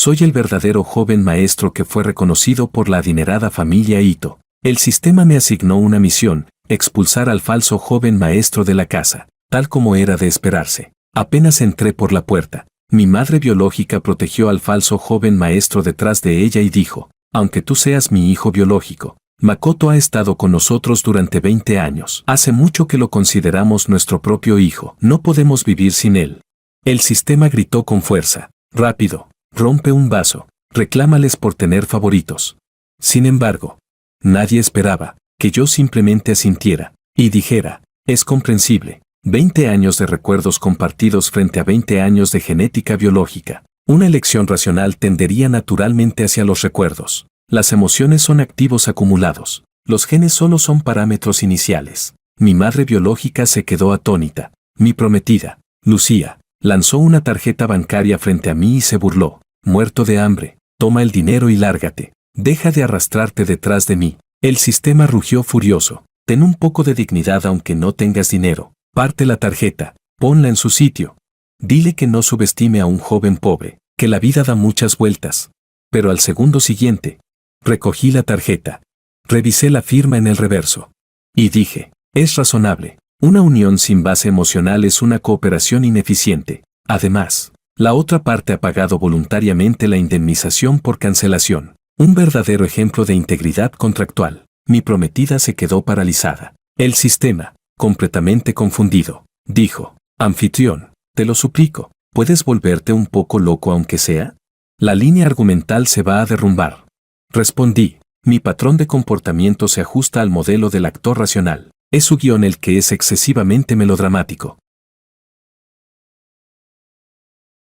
Soy el verdadero joven maestro que fue reconocido por la adinerada familia Ito. El sistema me asignó una misión, expulsar al falso joven maestro de la casa, tal como era de esperarse. Apenas entré por la puerta, mi madre biológica protegió al falso joven maestro detrás de ella y dijo, aunque tú seas mi hijo biológico, Makoto ha estado con nosotros durante 20 años. Hace mucho que lo consideramos nuestro propio hijo. No podemos vivir sin él. El sistema gritó con fuerza. Rápido, rompe un vaso. Reclámales por tener favoritos. Sin embargo, nadie esperaba que yo simplemente asintiera y dijera, es comprensible. 20 años de recuerdos compartidos frente a 20 años de genética biológica. Una elección racional tendería naturalmente hacia los recuerdos. Las emociones son activos acumulados. Los genes solo son parámetros iniciales. Mi madre biológica se quedó atónita. Mi prometida, Lucía, lanzó una tarjeta bancaria frente a mí y se burló. Muerto de hambre, toma el dinero y lárgate. Deja de arrastrarte detrás de mí. El sistema rugió furioso. Ten un poco de dignidad aunque no tengas dinero. Parte la tarjeta, ponla en su sitio. Dile que no subestime a un joven pobre, que la vida da muchas vueltas. Pero al segundo siguiente, recogí la tarjeta. Revisé la firma en el reverso. Y dije, es razonable. Una unión sin base emocional es una cooperación ineficiente. Además, la otra parte ha pagado voluntariamente la indemnización por cancelación. Un verdadero ejemplo de integridad contractual. Mi prometida se quedó paralizada. El sistema, completamente confundido, dijo, anfitrión, te lo suplico, ¿puedes volverte un poco loco aunque sea? La línea argumental se va a derrumbar. Respondí, mi patrón de comportamiento se ajusta al modelo del actor racional. Es su guión el que es excesivamente melodramático.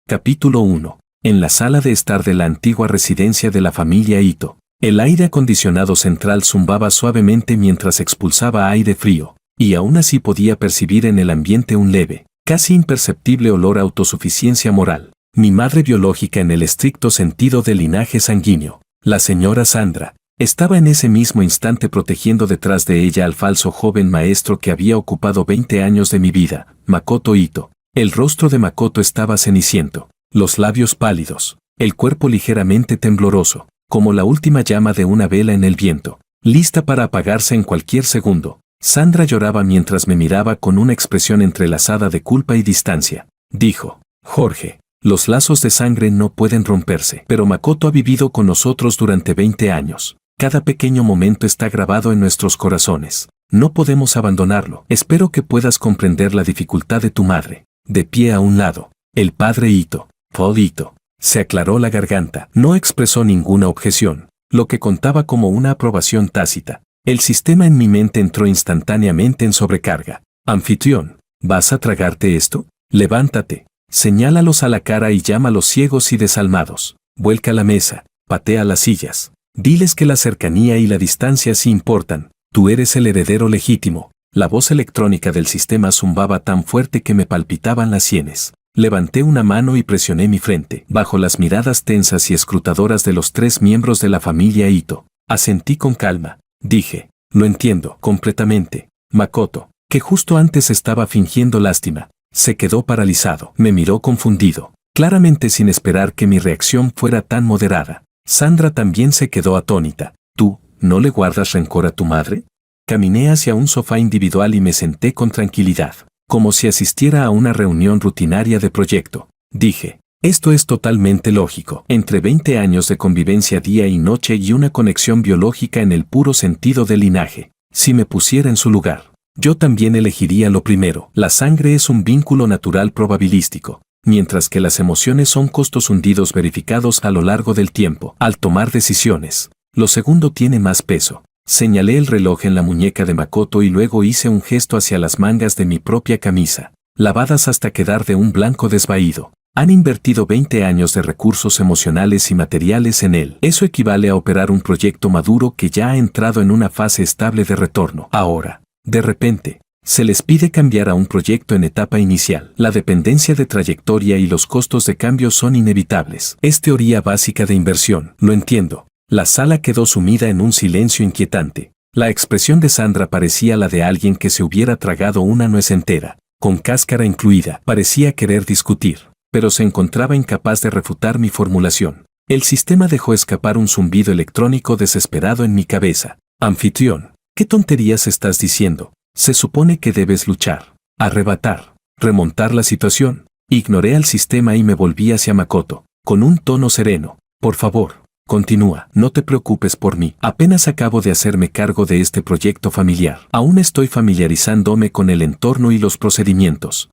Capítulo 1. En la sala de estar de la antigua residencia de la familia Ito. El aire acondicionado central zumbaba suavemente mientras expulsaba aire frío, y aún así podía percibir en el ambiente un leve, casi imperceptible olor a autosuficiencia moral. Mi madre biológica en el estricto sentido del linaje sanguíneo, la señora Sandra, estaba en ese mismo instante protegiendo detrás de ella al falso joven maestro que había ocupado 20 años de mi vida, Makoto Ito. El rostro de Makoto estaba ceniciento, los labios pálidos, el cuerpo ligeramente tembloroso, como la última llama de una vela en el viento, lista para apagarse en cualquier segundo. Sandra lloraba mientras me miraba con una expresión entrelazada de culpa y distancia. Dijo, Jorge, los lazos de sangre no pueden romperse, pero Makoto ha vivido con nosotros durante 20 años. Cada pequeño momento está grabado en nuestros corazones. No podemos abandonarlo. Espero que puedas comprender la dificultad de tu madre. De pie a un lado, el padre Ito, Paul Ito, se aclaró la garganta. No expresó ninguna objeción, lo que contaba como una aprobación tácita. El sistema en mi mente entró instantáneamente en sobrecarga. Anfitrión, ¿vas a tragarte esto? Levántate, señálalos a la cara y llama a los ciegos y desalmados. Vuelca la mesa, patea las sillas. Diles que la cercanía y la distancia sí importan. Tú eres el heredero legítimo. La voz electrónica del sistema zumbaba tan fuerte que me palpitaban las sienes. Levanté una mano y presioné mi frente, bajo las miradas tensas y escrutadoras de los 3 miembros de la familia Ito. Asentí con calma. Dije, lo entiendo completamente. Makoto, que justo antes estaba fingiendo lástima, se quedó paralizado. Me miró confundido, claramente sin esperar que mi reacción fuera tan moderada. Sandra también se quedó atónita. ¿Tú, no le guardas rencor a tu madre? Caminé hacia un sofá individual y me senté con tranquilidad, como si asistiera a una reunión rutinaria de proyecto. Dije, esto es totalmente lógico. Entre 20 años de convivencia día y noche y una conexión biológica en el puro sentido del linaje. Si me pusiera en su lugar, yo también elegiría lo primero. La sangre es un vínculo natural probabilístico, mientras que las emociones son costos hundidos verificados a lo largo del tiempo. Al tomar decisiones, lo segundo tiene más peso. Señalé el reloj en la muñeca de Makoto y luego hice un gesto hacia las mangas de mi propia camisa, lavadas hasta quedar de un blanco desvaído. Han invertido 20 años de recursos emocionales y materiales en él. Eso equivale a operar un proyecto maduro que ya ha entrado en una fase estable de retorno. Ahora, de repente, se les pide cambiar a un proyecto en etapa inicial. La dependencia de trayectoria y los costos de cambio son inevitables. Es teoría básica de inversión. Lo entiendo. La sala quedó sumida en un silencio inquietante. La expresión de Sandra parecía la de alguien que se hubiera tragado una nuez entera, con cáscara incluida. Parecía querer discutir, pero se encontraba incapaz de refutar mi formulación. El sistema dejó escapar un zumbido electrónico desesperado en mi cabeza. Anfitrión, ¿qué tonterías estás diciendo? Se supone que debes luchar, arrebatar, remontar la situación. Ignoré al sistema y me volví hacia Makoto, con un tono sereno. Por favor, continúa, no te preocupes por mí. Apenas acabo de hacerme cargo de este proyecto familiar. Aún estoy familiarizándome con el entorno y los procedimientos.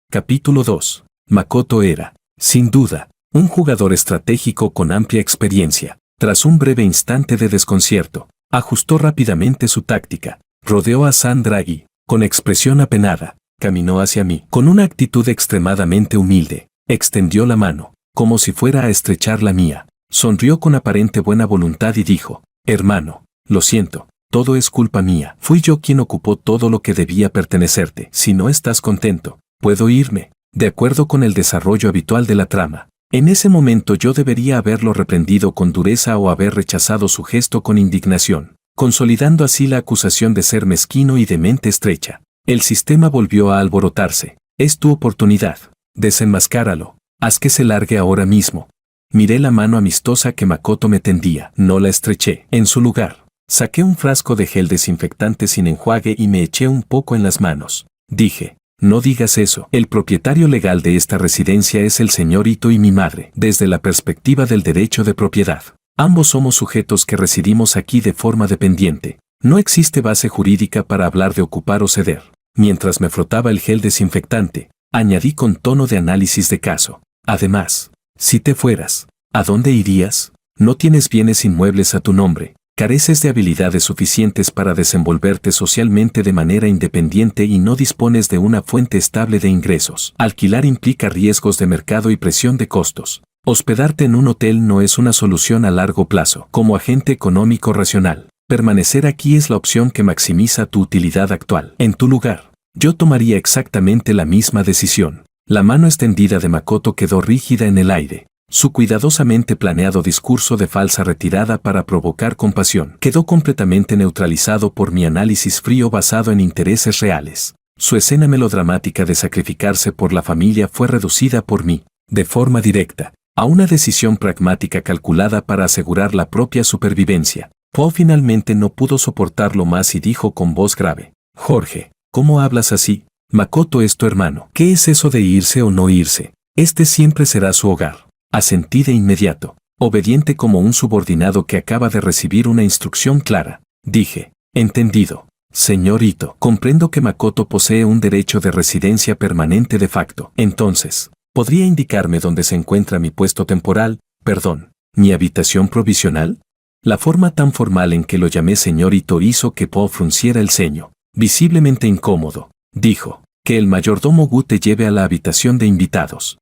Capítulo 2. Makoto era, sin duda, un jugador estratégico con amplia experiencia. Tras un breve instante de desconcierto, ajustó rápidamente su táctica, rodeó a Sandragi, con expresión apenada, caminó hacia mí, con una actitud extremadamente humilde, extendió la mano, como si fuera a estrechar la mía, sonrió con aparente buena voluntad y dijo, hermano, lo siento, todo es culpa mía, fui yo quien ocupó todo lo que debía pertenecerte, si no estás contento, puedo irme, de acuerdo con el desarrollo habitual de la trama. En ese momento yo debería haberlo reprendido con dureza o haber rechazado su gesto con indignación, consolidando así la acusación de ser mezquino y de mente estrecha. El sistema volvió a alborotarse. Es tu oportunidad. Desenmascáralo. Haz que se largue ahora mismo. Miré la mano amistosa que Makoto me tendía. No la estreché. En su lugar, saqué un frasco de gel desinfectante sin enjuague y me eché un poco en las manos. Dije, no digas eso. El propietario legal de esta residencia es el señor Ito y mi madre. Desde la perspectiva del derecho de propiedad, ambos somos sujetos que residimos aquí de forma dependiente. No existe base jurídica para hablar de ocupar o ceder. Mientras me frotaba el gel desinfectante, añadí con tono de análisis de caso. Además, si te fueras, ¿a dónde irías? No tienes bienes inmuebles a tu nombre. Careces de habilidades suficientes para desenvolverte socialmente de manera independiente y no dispones de una fuente estable de ingresos. Alquilar implica riesgos de mercado y presión de costos. Hospedarte en un hotel no es una solución a largo plazo. Como agente económico racional, permanecer aquí es la opción que maximiza tu utilidad actual. En tu lugar, yo tomaría exactamente la misma decisión. La mano extendida de Makoto quedó rígida en el aire. Su cuidadosamente planeado discurso de falsa retirada para provocar compasión quedó completamente neutralizado por mi análisis frío basado en intereses reales. Su escena melodramática de sacrificarse por la familia fue reducida por mí, de forma directa, a una decisión pragmática calculada para asegurar la propia supervivencia. Poe finalmente no pudo soportarlo más y dijo con voz grave, Jorge, ¿cómo hablas así? Makoto es tu hermano. ¿Qué es eso de irse o no irse? Este siempre será su hogar. Asentí de inmediato, obediente como un subordinado que acaba de recibir una instrucción clara. Dije, entendido. Señor Ito, comprendo que Makoto posee un derecho de residencia permanente de facto. Entonces, ¿podría indicarme dónde se encuentra mi puesto temporal, mi habitación provisional? La forma tan formal en que lo llamé señor Ito hizo que Poe frunciera el ceño. Visiblemente incómodo, dijo, que el mayordomo Gu te lleve a la habitación de invitados.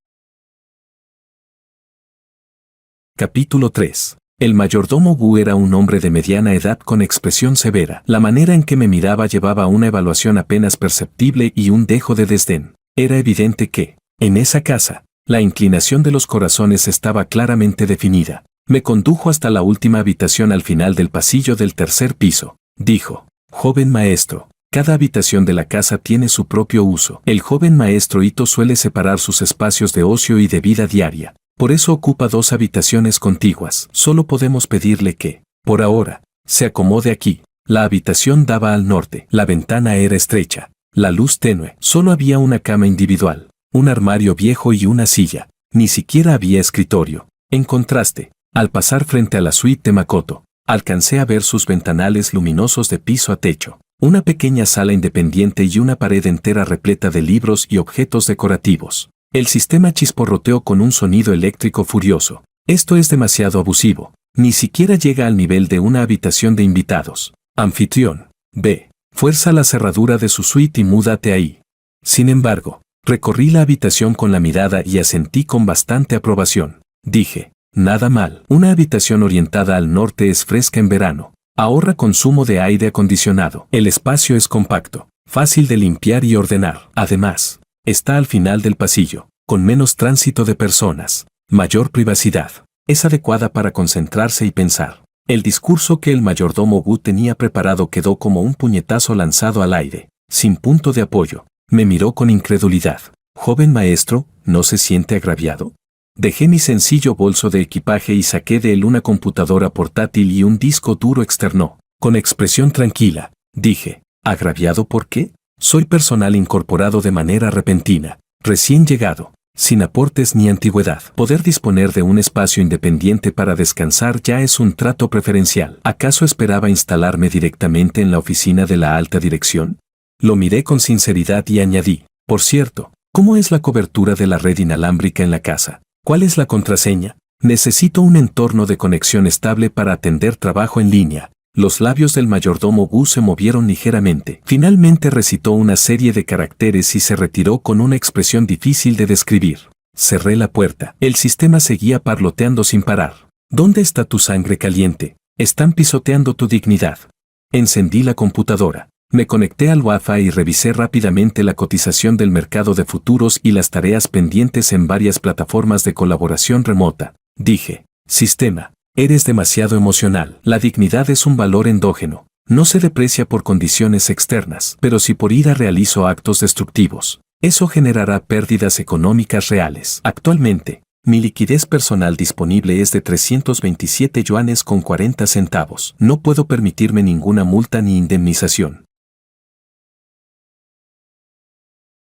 Capítulo 3. El mayordomo Gu era un hombre de mediana edad con expresión severa. La manera en que me miraba llevaba una evaluación apenas perceptible y un dejo de desdén. Era evidente que, en esa casa, la inclinación de los corazones estaba claramente definida. Me condujo hasta la última habitación al final del pasillo del tercer piso. Dijo, joven maestro, cada habitación de la casa tiene su propio uso. El joven maestro Ito suele separar sus espacios de ocio y de vida diaria. Por eso ocupa 2 habitaciones contiguas. Solo podemos pedirle que, por ahora, se acomode aquí. La habitación daba al norte. La ventana era estrecha. La luz tenue. Solo había una cama individual, un armario viejo y una silla. Ni siquiera había escritorio. En contraste, al pasar frente a la suite de Makoto, alcancé a ver sus ventanales luminosos de piso a techo, una pequeña sala independiente y una pared entera repleta de libros y objetos decorativos. El sistema chisporroteó con un sonido eléctrico furioso. Esto es demasiado abusivo. Ni siquiera llega al nivel de una habitación de invitados. Anfitrión, ve, fuerza la cerradura de su suite y múdate ahí. Sin embargo, recorrí la habitación con la mirada y asentí con bastante aprobación. Dije, nada mal. Una habitación orientada al norte es fresca en verano. Ahorra consumo de aire acondicionado. El espacio es compacto, fácil de limpiar y ordenar. Además, está al final del pasillo, con menos tránsito de personas, mayor privacidad. Es adecuada para concentrarse y pensar. El discurso que el mayordomo Gu tenía preparado quedó como un puñetazo lanzado al aire, sin punto de apoyo. Me miró con incredulidad. Joven maestro, ¿No se siente agraviado? Dejé mi sencillo bolso de equipaje y saqué de él una computadora portátil y un disco duro externo. Con expresión tranquila, dije, ¿agraviado por qué? Soy personal incorporado de manera repentina, recién llegado, sin aportes ni antigüedad. Poder disponer de un espacio independiente para descansar ya es un trato preferencial. ¿Acaso esperaba instalarme directamente en la oficina de la alta dirección? Lo miré con sinceridad y añadí, por cierto, ¿cómo es la cobertura de la red inalámbrica en la casa? ¿Cuál es la contraseña? Necesito un entorno de conexión estable para atender trabajo en línea. Los labios del mayordomo Gu se movieron ligeramente. Finalmente recitó una serie de caracteres y se retiró con una expresión difícil de describir. Cerré la puerta. El sistema seguía parloteando sin parar. ¿Dónde está tu sangre caliente? Están pisoteando tu dignidad. Encendí la computadora. Me conecté al Wi-Fi y revisé rápidamente la cotización del mercado de futuros y las tareas pendientes en varias plataformas de colaboración remota. Dije, sistema. Eres demasiado emocional. La dignidad es un valor endógeno. No se deprecia por condiciones externas, pero si por ira realizo actos destructivos, eso generará pérdidas económicas reales. Actualmente, mi liquidez personal disponible es de 327 yuanes con 40 centavos. No puedo permitirme ninguna multa ni indemnización.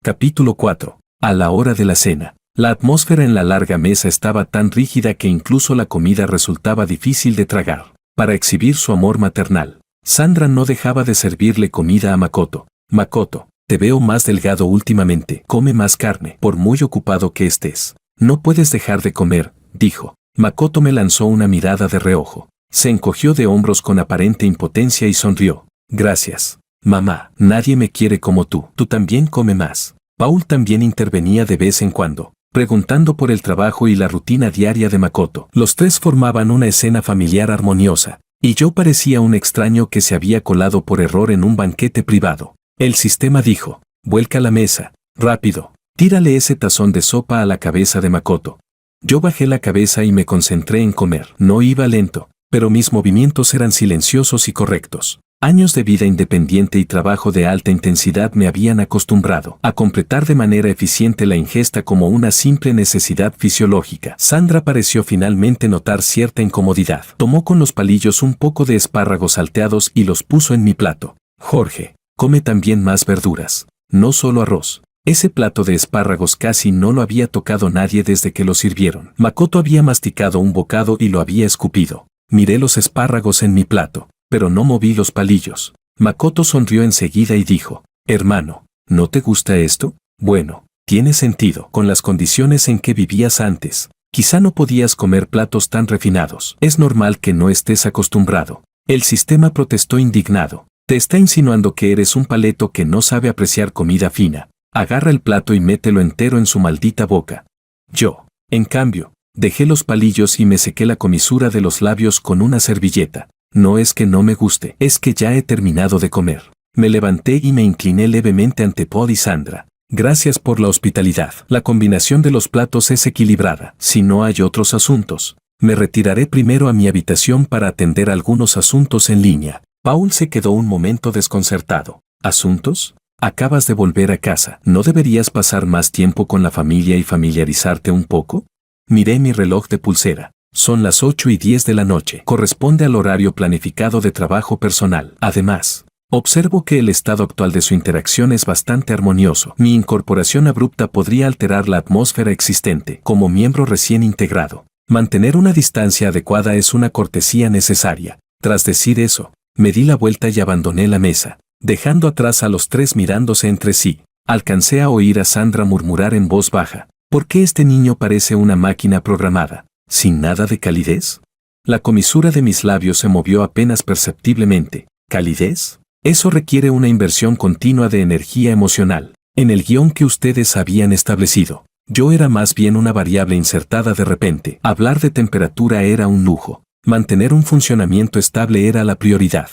Capítulo 4. A la hora de la cena. La atmósfera en la larga mesa estaba tan rígida que incluso la comida resultaba difícil de tragar. Para exhibir su amor maternal, Sandra no dejaba de servirle comida a Makoto. Makoto, te veo más delgado últimamente. Come más carne, por muy ocupado que estés. No puedes dejar de comer, dijo. Makoto me lanzó una mirada de reojo. Se encogió de hombros con aparente impotencia y sonrió. Gracias, mamá. Nadie me quiere como tú. Tú también come más. Paul también intervenía de vez en cuando, preguntando por el trabajo y la rutina diaria de Makoto. Los tres formaban una escena familiar armoniosa, y yo parecía un extraño que se había colado por error en un banquete privado. El sistema dijo, vuelca la mesa, rápido, tírale ese tazón de sopa a la cabeza de Makoto. Yo bajé la cabeza y me concentré en comer. No iba lento, pero mis movimientos eran silenciosos y correctos. Años de vida independiente y trabajo de alta intensidad me habían acostumbrado a completar de manera eficiente la ingesta como una simple necesidad fisiológica. Sandra pareció finalmente notar cierta incomodidad. Tomó con los palillos un poco de espárragos salteados y los puso en mi plato. Jorge, come también más verduras, no solo arroz. Ese plato de espárragos casi no lo había tocado nadie desde que lo sirvieron. Makoto había masticado un bocado y lo había escupido. Miré los espárragos en mi plato, pero no moví los palillos. Makoto sonrió enseguida y dijo, hermano, ¿no te gusta esto? Bueno, tiene sentido. Con las condiciones en que vivías antes, quizá no podías comer platos tan refinados. Es normal que no estés acostumbrado. El sistema protestó indignado. Te está insinuando que eres un paleto que no sabe apreciar comida fina. Agarra el plato y mételo entero en su maldita boca. Yo, en cambio, dejé los palillos y me sequé la comisura de los labios con una servilleta. No es que no me guste, es que ya he terminado de comer. Me levanté y me incliné levemente ante Paul y Sandra. Gracias por la hospitalidad. La combinación de los platos es equilibrada. Si no hay otros asuntos, me retiraré primero a mi habitación para atender algunos asuntos en línea. Paul se quedó un momento desconcertado. ¿Asuntos? Acabas de volver a casa. ¿No deberías pasar más tiempo con la familia y familiarizarte un poco? Miré mi reloj de pulsera. Son las 8:10 de la noche. Corresponde al horario planificado de trabajo personal. Además, observo que el estado actual de su interacción es bastante armonioso. Mi incorporación abrupta podría alterar la atmósfera existente. Como miembro recién integrado, mantener una distancia adecuada es una cortesía necesaria. Tras decir eso, me di la vuelta y abandoné la mesa, dejando atrás a los tres mirándose entre sí. Alcancé a oír a Sandra murmurar en voz baja, ¿por qué este niño parece una máquina programada? ¿Sin nada de calidez? La comisura de mis labios se movió apenas perceptiblemente. ¿Calidez? Eso requiere una inversión continua de energía emocional. En el guión que ustedes habían establecido, yo era más bien una variable insertada de repente. Hablar de temperatura era un lujo. Mantener un funcionamiento estable era la prioridad.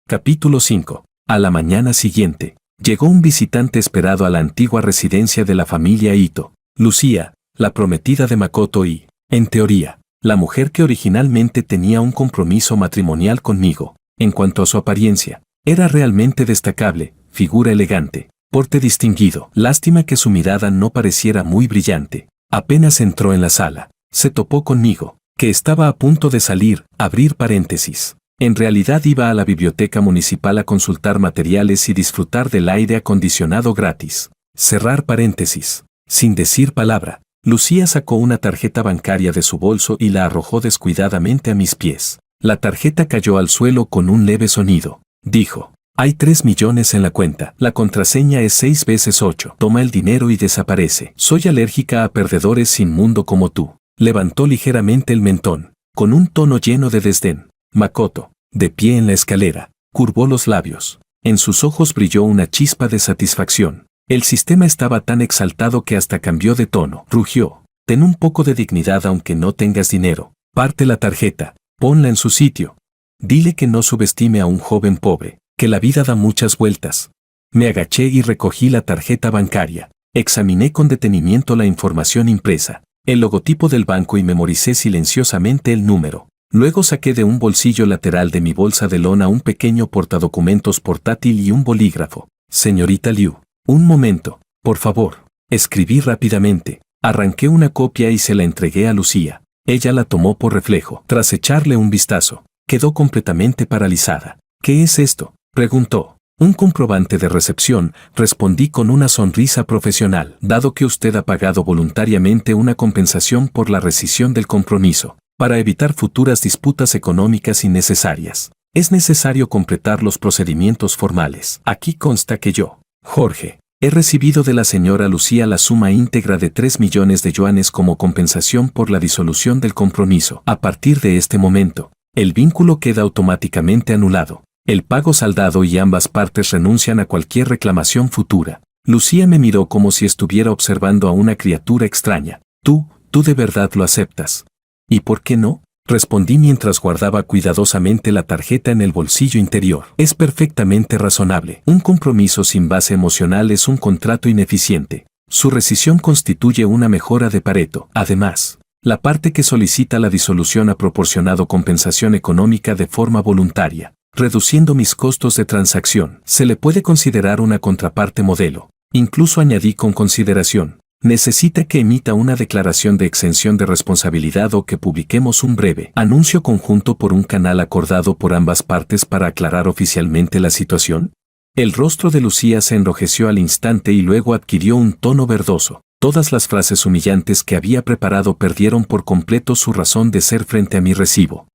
Capítulo 5. A la mañana siguiente, llegó un visitante esperado a la antigua residencia de la familia Ito. Lucía, la prometida de Makoto y, en teoría, la mujer que originalmente tenía un compromiso matrimonial conmigo. En cuanto a su apariencia, era realmente destacable, figura elegante, porte distinguido. Lástima que su mirada no pareciera muy brillante. Apenas entró en la sala, se topó conmigo, que estaba a punto de salir, abrir paréntesis. En realidad iba a la biblioteca municipal a consultar materiales y disfrutar del aire acondicionado gratis. Cerrar paréntesis. Sin decir palabra, Lucía sacó una tarjeta bancaria de su bolso y la arrojó descuidadamente a mis pies. La tarjeta cayó al suelo con un leve sonido. Dijo: hay 3 millones en la cuenta. La contraseña es 6 veces 8. Toma el dinero y desaparece. Soy alérgica a perdedores sin mundo como tú. Levantó ligeramente el mentón, con un tono lleno de desdén. Makoto, de pie en la escalera, curvó los labios. En sus ojos brilló una chispa de satisfacción. El sistema estaba tan exaltado que hasta cambió de tono. Rugió: ten un poco de dignidad aunque no tengas dinero. Parte la tarjeta, ponla en su sitio. Dile que no subestime a un joven pobre, que la vida da muchas vueltas. Me agaché y recogí la tarjeta bancaria. Examiné con detenimiento la información impresa, el logotipo del banco y memoricé silenciosamente el número. Luego saqué de un bolsillo lateral de mi bolsa de lona un pequeño portadocumentos portátil y un bolígrafo. Señorita Liu, un momento, por favor. Escribí rápidamente. Arranqué una copia y se la entregué a Lucía. Ella la tomó por reflejo. Tras echarle un vistazo, quedó completamente paralizada. ¿Qué es esto?, preguntó. Un comprobante de recepción, respondí con una sonrisa profesional. Dado que usted ha pagado voluntariamente una compensación por la rescisión del compromiso, para evitar futuras disputas económicas innecesarias, es necesario completar los procedimientos formales. Aquí consta que yo, Jorge, he recibido de la señora Lucía la suma íntegra de 3 millones de yuanes como compensación por la disolución del compromiso. A partir de este momento, el vínculo queda automáticamente anulado. El pago saldado y ambas partes renuncian a cualquier reclamación futura. Lucía me miró como si estuviera observando a una criatura extraña. Tú de verdad lo aceptas. ¿Y por qué no?, respondí mientras guardaba cuidadosamente la tarjeta en el bolsillo interior. Es perfectamente razonable. Un compromiso sin base emocional es un contrato ineficiente. Su rescisión constituye una mejora de Pareto. Además, la parte que solicita la disolución ha proporcionado compensación económica de forma voluntaria, reduciendo mis costos de transacción. Se le puede considerar una contraparte modelo. Incluso añadí con consideración: necesita que emita una declaración de exención de responsabilidad o que publiquemos un breve anuncio conjunto por un canal acordado por ambas partes para aclarar oficialmente la situación. El rostro de Lucía se enrojeció al instante y luego adquirió un tono verdoso. Todas las frases humillantes que había preparado perdieron por completo su razón de ser frente a mi recibo.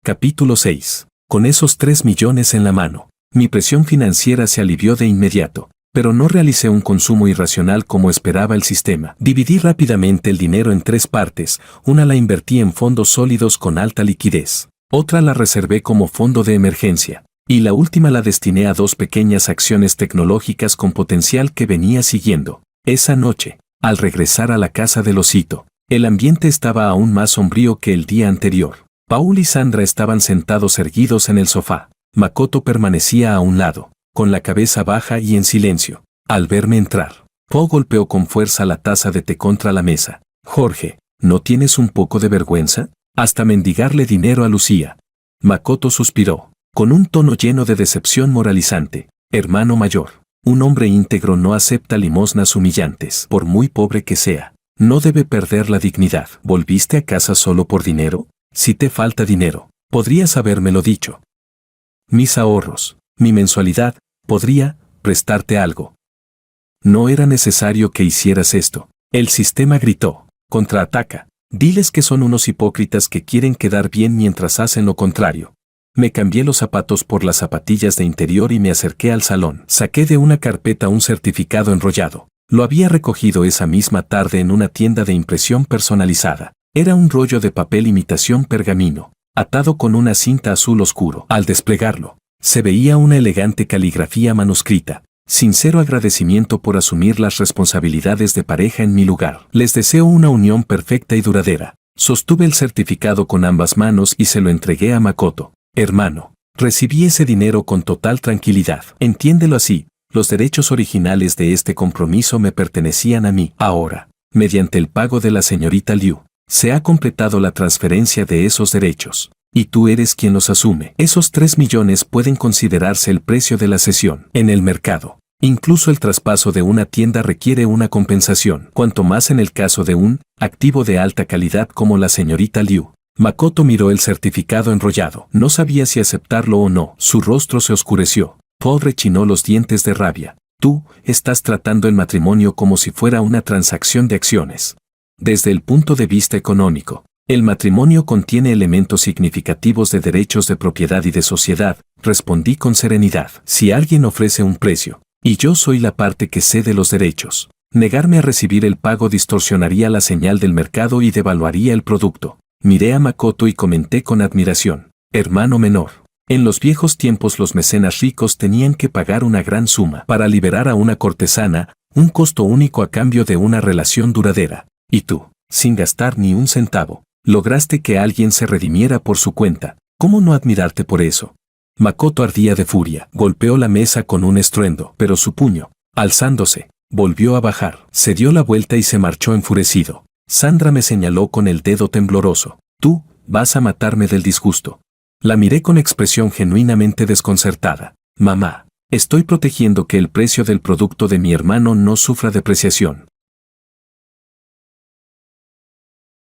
Capítulo 6. Con esos 3 millones en la mano, mi presión financiera se alivió de inmediato, pero no realicé un consumo irracional como esperaba el sistema. Dividí rápidamente el dinero en 3 partes, una la invertí en fondos sólidos con alta liquidez, otra la reservé como fondo de emergencia, y la última la destiné a 2 pequeñas acciones tecnológicas con potencial que venía siguiendo. Esa noche, al regresar a la casa del osito, el ambiente estaba aún más sombrío que el día anterior. Paul y Sandra estaban sentados erguidos en el sofá. Makoto permanecía a un lado, con la cabeza baja y en silencio. Al verme entrar, Paul golpeó con fuerza la taza de té contra la mesa. Jorge, ¿no tienes un poco de vergüenza? Hasta mendigarle dinero a Lucía. Makoto suspiró, con un tono lleno de decepción moralizante. Hermano mayor, un hombre íntegro no acepta limosnas humillantes, por muy pobre que sea. No debe perder la dignidad. ¿Volviste a casa solo por dinero? Si te falta dinero, podrías habérmelo dicho. Mis ahorros, mi mensualidad, podría prestarte algo. No era necesario que hicieras esto. El sistema gritó. Contraataca. Diles que son unos hipócritas que quieren quedar bien mientras hacen lo contrario. Me cambié los zapatos por las zapatillas de interior y me acerqué al salón. Saqué de una carpeta un certificado enrollado. Lo había recogido esa misma tarde en una tienda de impresión personalizada. Era un rollo de papel imitación pergamino, atado con una cinta azul oscuro. Al desplegarlo, se veía una elegante caligrafía manuscrita. Sincero agradecimiento por asumir las responsabilidades de pareja en mi lugar. Les deseo una unión perfecta y duradera. Sostuve el certificado con ambas manos y se lo entregué a Makoto. Hermano, recibí ese dinero con total tranquilidad. Entiéndelo así, los derechos originales de este compromiso me pertenecían a mí. Ahora, mediante el pago de la señorita Liu, se ha completado la transferencia de esos derechos. y tú eres quien los asume. Esos 3 millones pueden considerarse el precio de la cesión en el mercado. Incluso el traspaso de una tienda requiere una compensación, cuanto más en el caso de un activo de alta calidad como la señorita Liu. Makoto miró el certificado enrollado. No sabía si aceptarlo o no. Su rostro se oscureció. Paul rechinó los dientes de rabia. Tú estás tratando el matrimonio como si fuera una transacción de acciones. Desde el punto de vista económico, el matrimonio contiene elementos significativos de derechos de propiedad y de sociedad, respondí con serenidad. Si alguien ofrece un precio, y yo soy la parte que cede los derechos, negarme a recibir el pago distorsionaría la señal del mercado y devaluaría el producto. Miré a Makoto y comenté con admiración. Hermano menor. En los viejos tiempos los mecenas ricos tenían que pagar una gran suma para liberar a una cortesana, un costo único a cambio de una relación duradera. Y tú, sin gastar ni un centavo, lograste que alguien se redimiera por su cuenta. ¿Cómo no admirarte por eso? Makoto ardía de furia, golpeó la mesa con un estruendo, pero su puño, alzándose, volvió a bajar, se dio la vuelta y se marchó enfurecido. Sandra me señaló con el dedo tembloroso. Tú, vas a matarme del disgusto. La miré con expresión genuinamente desconcertada. Mamá, estoy protegiendo que el precio del producto de mi hermano no sufra depreciación.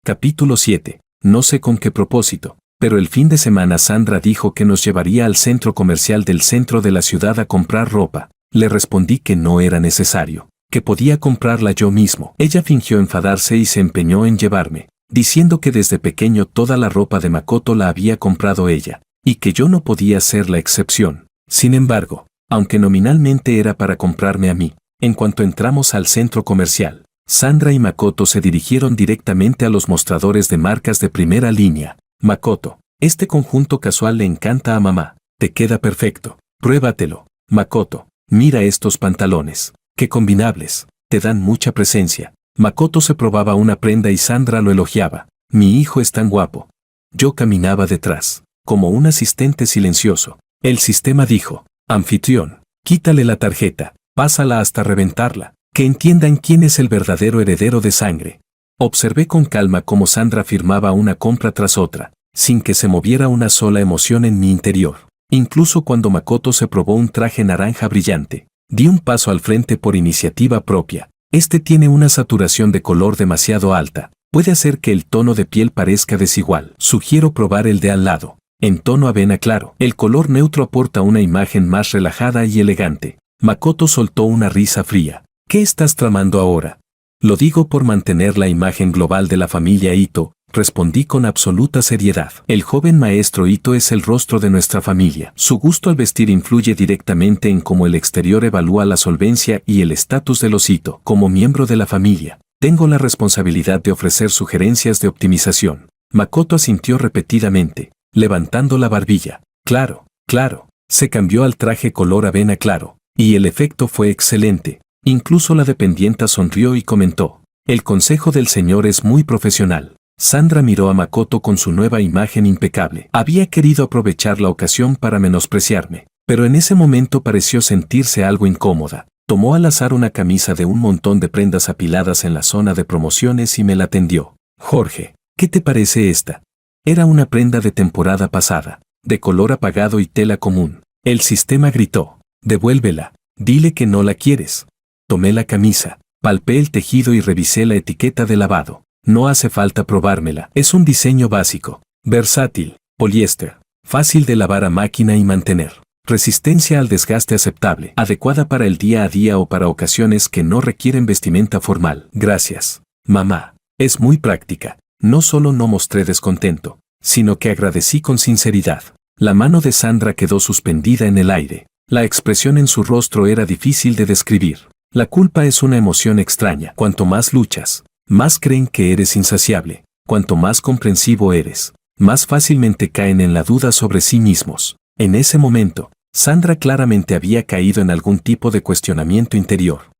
Capítulo 7. No sé con qué propósito, pero el fin de semana Sandra dijo que nos llevaría al centro comercial del centro de la ciudad a comprar ropa. Le respondí que no era necesario, que podía comprarla yo mismo. Ella fingió enfadarse y se empeñó en llevarme, diciendo que desde pequeño toda la ropa de Makoto la había comprado ella, y que yo no podía ser la excepción. Sin embargo, aunque nominalmente era para comprarme a mí, en cuanto entramos al centro comercial, Sandra y Makoto se dirigieron directamente a los mostradores de marcas de primera línea. Makoto, este conjunto casual le encanta a mamá, te queda perfecto, pruébatelo. Makoto, mira estos pantalones, qué combinables, te dan mucha presencia. Makoto se probaba una prenda y Sandra lo elogiaba. Mi hijo es tan guapo. Yo caminaba detrás, como un asistente silencioso. El sistema dijo, anfitrión, quítale la tarjeta, pásala hasta reventarla, que entiendan quién es el verdadero heredero de sangre. Observé con calma cómo Sandra firmaba una compra tras otra, sin que se moviera una sola emoción en mi interior. Incluso cuando Makoto se probó un traje naranja brillante, di un paso al frente por iniciativa propia. Este tiene una saturación de color demasiado alta, puede hacer que el tono de piel parezca desigual. Sugiero probar el de al lado, en tono avena claro. El color neutro aporta una imagen más relajada y elegante. Makoto soltó una risa fría. ¿Qué estás tramando ahora? Lo digo por mantener la imagen global de la familia Ito, respondí con absoluta seriedad. El joven maestro Ito es el rostro de nuestra familia. Su gusto al vestir influye directamente en cómo el exterior evalúa la solvencia y el estatus de los Ito. Como miembro de la familia, tengo la responsabilidad de ofrecer sugerencias de optimización. Makoto asintió repetidamente, levantando la barbilla. Claro, claro. Se cambió al traje color avena claro, y el efecto fue excelente. Incluso la dependienta sonrió y comentó, el consejo del señor es muy profesional. Sandra miró a Makoto con su nueva imagen impecable. Había querido aprovechar la ocasión para menospreciarme, pero en ese momento pareció sentirse algo incómoda. Tomó al azar una camisa de un montón de prendas apiladas en la zona de promociones y me la tendió. Jorge, ¿qué te parece esta? Era una prenda de temporada pasada, de color apagado y tela común. El sistema gritó, devuélvela, dile que no la quieres. Tomé la camisa, palpé el tejido y revisé la etiqueta de lavado. No hace falta probármela. Es un diseño básico, versátil, poliéster, fácil de lavar a máquina y mantener. Resistencia al desgaste aceptable, adecuada para el día a día o para ocasiones que no requieren vestimenta formal. Gracias, mamá. Es muy práctica. No solo no mostré descontento, sino que agradecí con sinceridad. La mano de Sandra quedó suspendida en el aire. La expresión en su rostro era difícil de describir. La culpa es una emoción extraña. Cuanto más luchas, más creen que eres insaciable. Cuanto más comprensivo eres, más fácilmente caen en la duda sobre sí mismos. En ese momento, Sandra claramente había caído en algún tipo de cuestionamiento interior.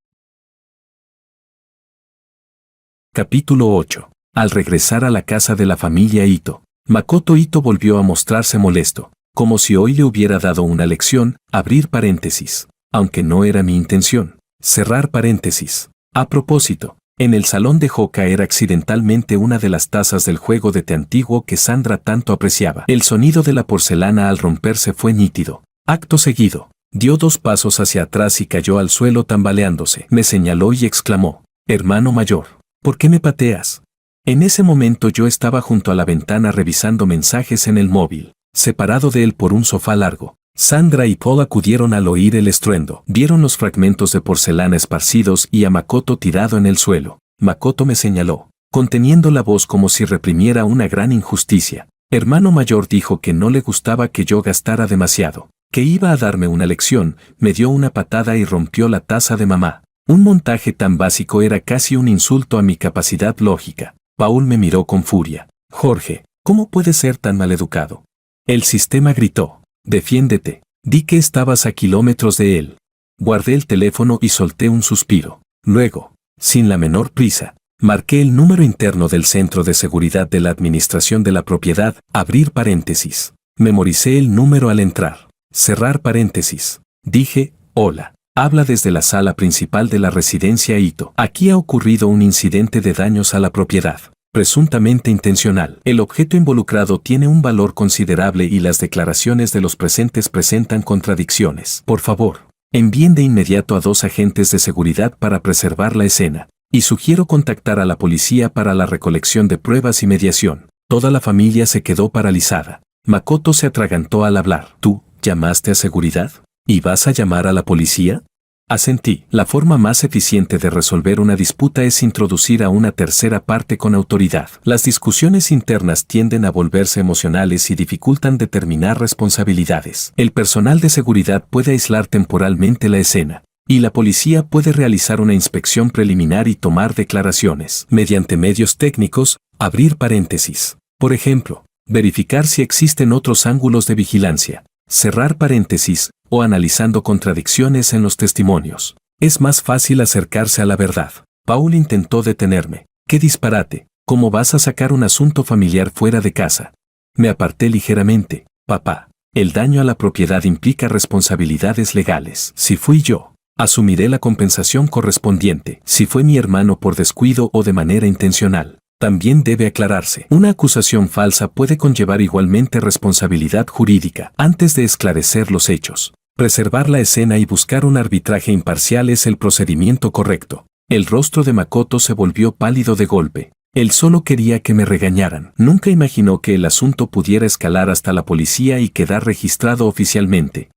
Capítulo 8. Al regresar a la casa de la familia Ito, Makoto Ito volvió a mostrarse molesto, como si hoy le hubiera dado una lección, abrir paréntesis, aunque no era mi intención. Cerrar paréntesis. A propósito, En el salón dejó caer accidentalmente una de las tazas del juego de té antiguo que Sandra tanto apreciaba. El sonido de la porcelana al romperse fue nítido. Acto seguido, dio 2 pasos hacia atrás y cayó al suelo tambaleándose. Me señaló y exclamó: «Hermano mayor, ¿por qué me pateas?». En ese momento yo estaba junto a la ventana revisando mensajes en el móvil, separado de él por un sofá largo. Sandra y Paul acudieron al oír el estruendo. Vieron los fragmentos de porcelana esparcidos y a Makoto tirado en el suelo. Makoto me señaló, conteniendo la voz como si reprimiera una gran injusticia. Hermano mayor dijo que no le gustaba que yo gastara demasiado, que iba a darme una lección, me dio una patada y rompió la taza de mamá. Un montaje tan básico era casi un insulto a mi capacidad lógica. Paul me miró con furia. «Jorge, ¿cómo puedes ser tan maleducado?». El sistema gritó: «Defiéndete». Di que estabas a kilómetros de él. Guardé el teléfono y solté un suspiro. Luego, sin la menor prisa, marqué el número interno del Centro de Seguridad de la Administración de la Propiedad, abrir paréntesis. Memoricé el número al entrar. Cerrar paréntesis. Dije: «Hola. Habla desde la sala principal de la residencia Ito. Aquí ha ocurrido un incidente de daños a la propiedad, presuntamente intencional. El objeto involucrado tiene un valor considerable y las declaraciones de los presentes presentan contradicciones. Por favor, envíen de inmediato a 2 agentes de seguridad para preservar la escena. Y sugiero contactar a la policía para la recolección de pruebas y mediación». Toda la familia se quedó paralizada. Makoto se atragantó al hablar. «¿Tú llamaste a seguridad? ¿Y vas a llamar a la policía?». Asentí. La forma más eficiente de resolver una disputa es introducir a una tercera parte con autoridad. Las discusiones internas tienden a volverse emocionales y dificultan determinar responsabilidades. El personal de seguridad puede aislar temporalmente la escena, y la policía puede realizar una inspección preliminar y tomar declaraciones. Mediante medios técnicos, abrir paréntesis. Por ejemplo, verificar si existen otros ángulos de vigilancia. Cerrar paréntesis, o analizando contradicciones en los testimonios. Es más fácil acercarse a la verdad. Paul intentó detenerme. «¡Qué disparate! ¿Cómo vas a sacar un asunto familiar fuera de casa?». Me aparté ligeramente. «Papá, el daño a la propiedad implica responsabilidades legales. Si fui yo, asumiré la compensación correspondiente. Si fue mi hermano por descuido o de manera intencional, también debe aclararse. Una acusación falsa puede conllevar igualmente responsabilidad jurídica. Antes de esclarecer los hechos, preservar la escena y buscar un arbitraje imparcial es el procedimiento correcto». El rostro de Makoto se volvió pálido de golpe. Él solo quería que me regañaran. Nunca imaginó que el asunto pudiera escalar hasta la policía y quedar registrado oficialmente.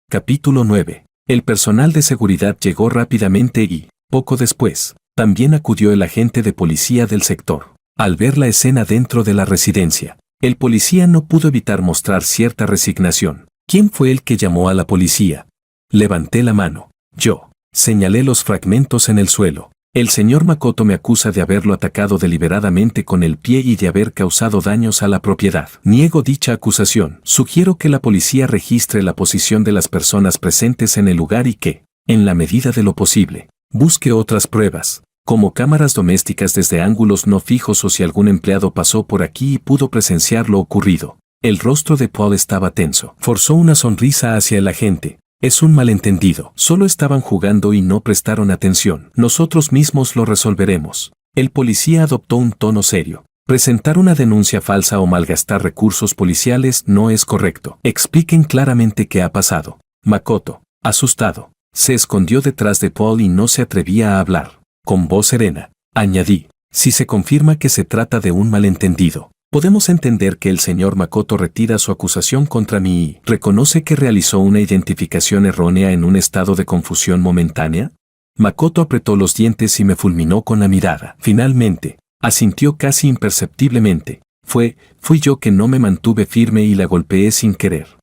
Capítulo 9. El personal de seguridad llegó rápidamente y, poco después, también acudió el agente de policía del sector. Al ver la escena dentro de la residencia, el policía no pudo evitar mostrar cierta resignación. ¿Quién fue el que llamó a la policía? Levanté la mano. Yo. Señalé los fragmentos en el suelo. El señor Makoto me acusa de haberlo atacado deliberadamente con el pie y de haber causado daños a la propiedad. Niego dicha acusación. Sugiero que la policía registre la posición de las personas presentes en el lugar y que, en la medida de lo posible, busque otras pruebas, como cámaras domésticas desde ángulos no fijos o si algún empleado pasó por aquí y pudo presenciar lo ocurrido. El rostro de Paul estaba tenso. Forzó una sonrisa hacia el agente. «Es un malentendido. Solo estaban jugando y no prestaron atención. Nosotros mismos lo resolveremos». El policía adoptó un tono serio. «Presentar una denuncia falsa o malgastar recursos policiales no es correcto. Expliquen claramente qué ha pasado». Makoto, asustado, se escondió detrás de Paul y no se atrevía a hablar. Con voz serena, añadí: «Si se confirma que se trata de un malentendido, podemos entender que el señor Makoto retira su acusación contra mí y reconoce que realizó una identificación errónea en un estado de confusión momentánea». Makoto apretó los dientes y me fulminó con la mirada. Finalmente, asintió casi imperceptiblemente. Fui yo que no me mantuve firme y la golpeé sin querer.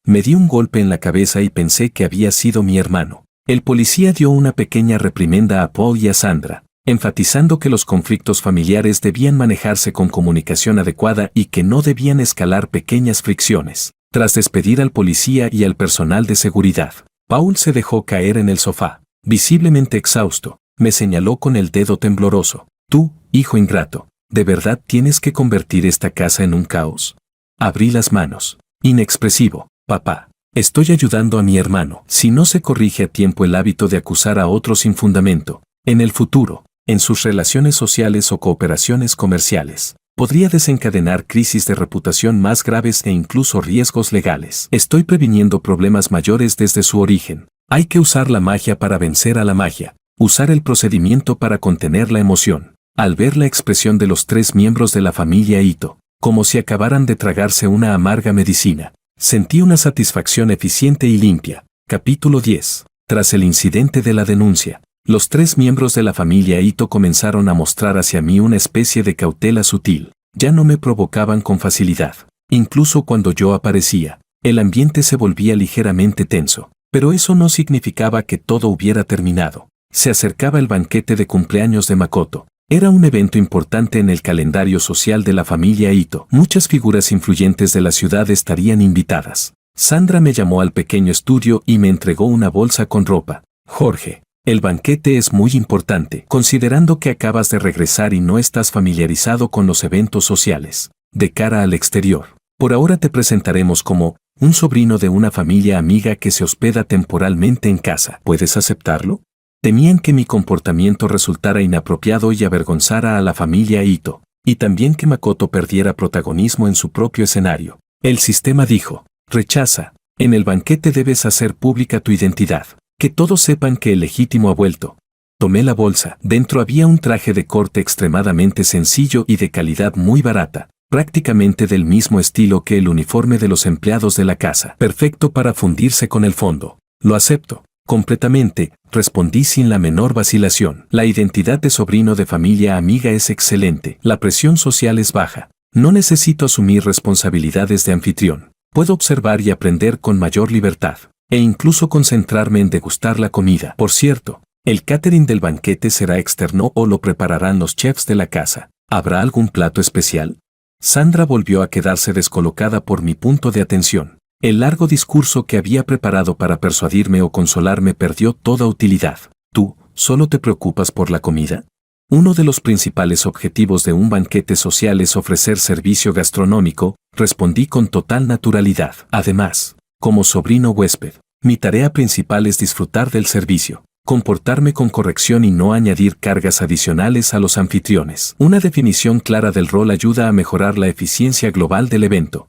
Me di un golpe en la cabeza y pensé que había sido mi hermano. El policía dio una pequeña reprimenda a Paul y a Sandra, enfatizando que los conflictos familiares debían manejarse con comunicación adecuada y que no debían escalar pequeñas fricciones. Tras despedir al policía y al personal de seguridad, Paul se dejó caer en el sofá, visiblemente exhausto. Me señaló con el dedo tembloroso. «Tú, hijo ingrato, ¿de verdad tienes que convertir esta casa en un caos?». Abrí las manos. Inexpresivo. «Papá, Estoy ayudando a mi hermano. Si no se corrige a tiempo el hábito de acusar a otros sin fundamento, en el futuro, en sus relaciones sociales o cooperaciones comerciales, podría desencadenar crisis de reputación más graves e incluso riesgos legales. Estoy previniendo problemas mayores desde su origen. Hay que usar la magia para vencer a la magia, usar el procedimiento para contener la emoción. Al ver la expresión de los 3 miembros de la familia Ito, como si acabaran de tragarse una amarga medicina, sentí una satisfacción eficiente y limpia. Capítulo 10. Tras el incidente de la denuncia, los 3 miembros de la familia Ito comenzaron a mostrar hacia mí una especie de cautela sutil. Ya no me provocaban con facilidad. Incluso cuando yo aparecía, el ambiente se volvía ligeramente tenso. Pero eso no significaba que todo hubiera terminado. Se acercaba el banquete de cumpleaños de Makoto. Era un evento importante en el calendario social de la familia Ito. Muchas figuras influyentes de la ciudad estarían invitadas. Sandra me llamó al pequeño estudio y me entregó una bolsa con ropa. Jorge, el banquete es muy importante, considerando que acabas de regresar y no estás familiarizado con los eventos sociales. De cara al exterior, por ahora te presentaremos como un sobrino de una familia amiga que se hospeda temporalmente en casa. ¿Puedes aceptarlo? Temían que mi comportamiento resultara inapropiado y avergonzara a la familia Ito, y también que Makoto perdiera protagonismo en su propio escenario. El sistema dijo: rechaza, en el banquete debes hacer pública tu identidad, que todos sepan que el legítimo ha vuelto. Tomé la bolsa. Dentro había un traje de corte extremadamente sencillo y de calidad muy barata, prácticamente del mismo estilo que el uniforme de los empleados de la casa, perfecto para fundirse con el fondo. Lo acepto. Completamente, respondí sin la menor vacilación. La identidad de sobrino de familia amiga es excelente. La presión social es baja. No necesito asumir responsabilidades de anfitrión. Puedo observar y aprender con mayor libertad, e incluso concentrarme en degustar la comida. Por cierto, ¿el catering del banquete será externo o lo prepararán los chefs de la casa? ¿Habrá algún plato especial? Sandra volvió a quedarse descolocada por mi punto de atención. El largo discurso que había preparado para persuadirme o consolarme perdió toda utilidad. ¿Tú, solo te preocupas por la comida? Uno de los principales objetivos de un banquete social es ofrecer servicio gastronómico, respondí con total naturalidad. Además, como sobrino huésped, mi tarea principal es disfrutar del servicio, comportarme con corrección y no añadir cargas adicionales a los anfitriones. Una definición clara del rol ayuda a mejorar la eficiencia global del evento.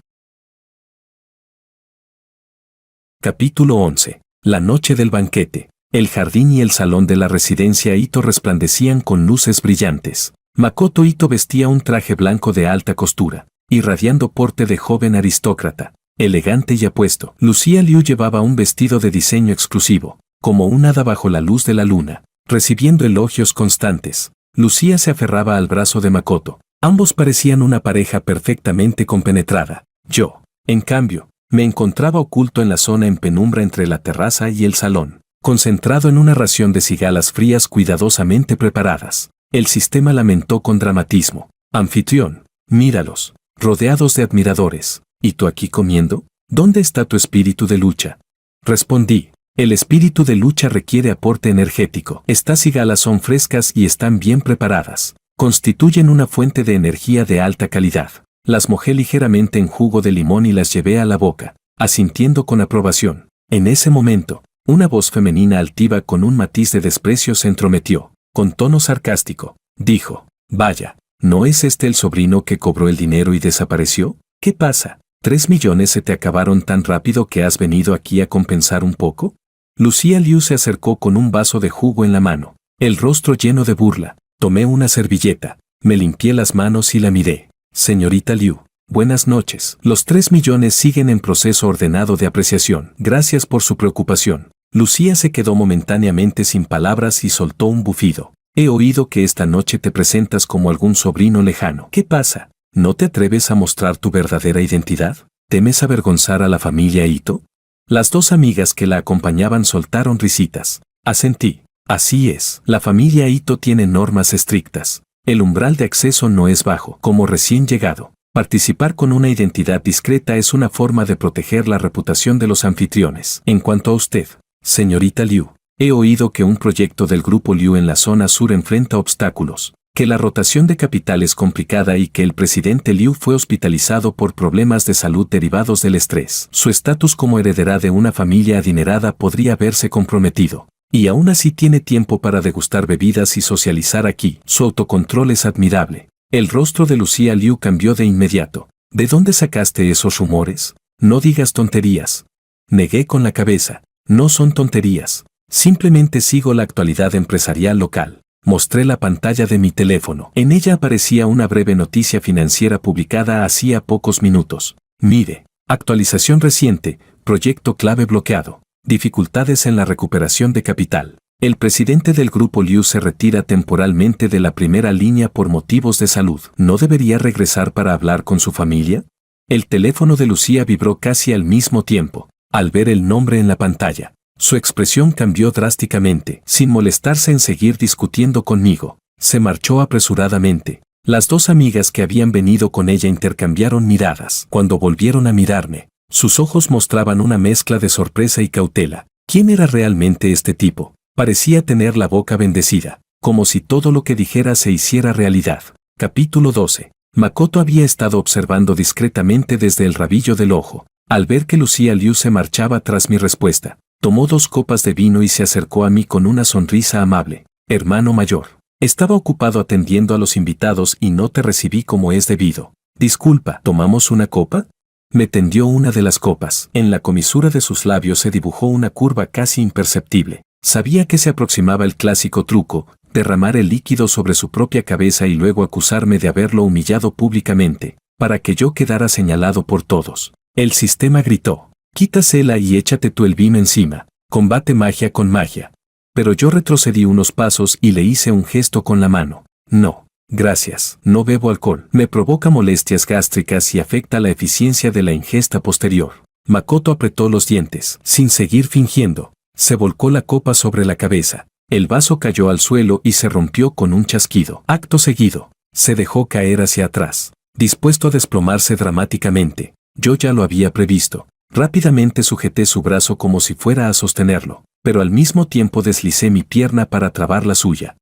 Capítulo 11. La noche del banquete. El jardín y el salón de la residencia Ito resplandecían con luces brillantes. Makoto Ito vestía un traje blanco de alta costura, irradiando porte de joven aristócrata, elegante y apuesto. Lucía Liu llevaba un vestido de diseño exclusivo, como un hada bajo la luz de la luna, recibiendo elogios constantes. Lucía se aferraba al brazo de Makoto. Ambos parecían una pareja perfectamente compenetrada. Yo, en cambio, me encontraba oculto en la zona en penumbra entre la terraza y el salón, concentrado en una ración de cigalas frías cuidadosamente preparadas. El sistema lamentó con dramatismo: anfitrión, míralos, rodeados de admiradores. ¿Y tú aquí comiendo? ¿Dónde está tu espíritu de lucha? Respondí: el espíritu de lucha requiere aporte energético. Estas cigalas son frescas y están bien preparadas. Constituyen una fuente de energía de alta calidad. Las mojé ligeramente en jugo de limón y las llevé a la boca, asintiendo con aprobación. En ese momento, una voz femenina altiva con un matiz de desprecio se entrometió. Con tono sarcástico, dijo: vaya, ¿no es este el sobrino que cobró el dinero y desapareció? ¿Qué pasa? ¿3 millones se te acabaron tan rápido que has venido aquí a compensar un poco? Lucía Liu se acercó con un vaso de jugo en la mano, el rostro lleno de burla. Tomé una servilleta, me limpié las manos y la miré. Señorita Liu, buenas noches. Los 3 millones siguen en proceso ordenado de apreciación. Gracias por su preocupación. Lucía se quedó momentáneamente sin palabras y soltó un bufido. He oído que esta noche te presentas como algún sobrino lejano. ¿Qué pasa? ¿No te atreves a mostrar tu verdadera identidad? ¿Temes avergonzar a la familia Ito? Las 2 amigas que la acompañaban soltaron risitas. Asentí. Así es, la familia Ito tiene normas estrictas. El umbral de acceso no es bajo. Como recién llegado, participar con una identidad discreta es una forma de proteger la reputación de los anfitriones. En cuanto a usted, señorita Liu, he oído que un proyecto del grupo Liu en la zona sur enfrenta obstáculos. que la rotación de capital es complicada y que el presidente Liu fue hospitalizado por problemas de salud derivados del estrés. Su estatus como heredera de una familia adinerada podría verse comprometido. Y aún así tiene tiempo para degustar bebidas y socializar aquí. Su autocontrol es admirable. El rostro de Lucía Liu cambió de inmediato. ¿De dónde sacaste esos rumores? No digas tonterías. Negué con la cabeza. No son tonterías. Simplemente sigo la actualidad empresarial local. Mostré la pantalla de mi teléfono. En ella aparecía una breve noticia financiera publicada hacía pocos minutos. Mire, actualización reciente, proyecto clave bloqueado. Dificultades en la recuperación de capital. El presidente del grupo Liu se retira temporalmente de la primera línea por motivos de salud. ¿No debería regresar para hablar con su familia? El teléfono de Lucía vibró casi al mismo tiempo. Al ver el nombre en la pantalla, su expresión cambió drásticamente. Sin molestarse en seguir discutiendo conmigo, se marchó apresuradamente. Las dos amigas que habían venido con ella intercambiaron miradas. Cuando volvieron a mirarme, sus ojos mostraban una mezcla de sorpresa y cautela. ¿Quién era realmente este tipo? Parecía tener la boca bendecida, como si todo lo que dijera se hiciera realidad. Capítulo 12. Makoto había estado observando discretamente desde el rabillo del ojo. Al ver que Lucía Liu se marchaba tras mi respuesta, tomó 2 copas de vino y se acercó a mí con una sonrisa amable. Hermano mayor, estaba ocupado atendiendo a los invitados y no te recibí como es debido. Disculpa, ¿tomamos una copa? Me tendió una de las copas. En la comisura de sus labios se dibujó una curva casi imperceptible. Sabía que se aproximaba el clásico truco, derramar el líquido sobre su propia cabeza y luego acusarme de haberlo humillado públicamente, para que yo quedara señalado por todos. El sistema gritó. Quítasela y échate tú el vino encima. Combate magia con magia. Pero yo retrocedí unos pasos y le hice un gesto con la mano. No, gracias, no bebo alcohol. Me provoca molestias gástricas y afecta la eficiencia de la ingesta posterior. Makoto apretó los dientes. Sin seguir fingiendo, se volcó la copa sobre la cabeza. El vaso cayó al suelo y se rompió con un chasquido. Acto seguido, se dejó caer hacia atrás, dispuesto a desplomarse dramáticamente. Yo ya lo había previsto. Rápidamente sujeté su brazo como si fuera a sostenerlo, pero al mismo tiempo deslicé mi pierna para trabar la suya.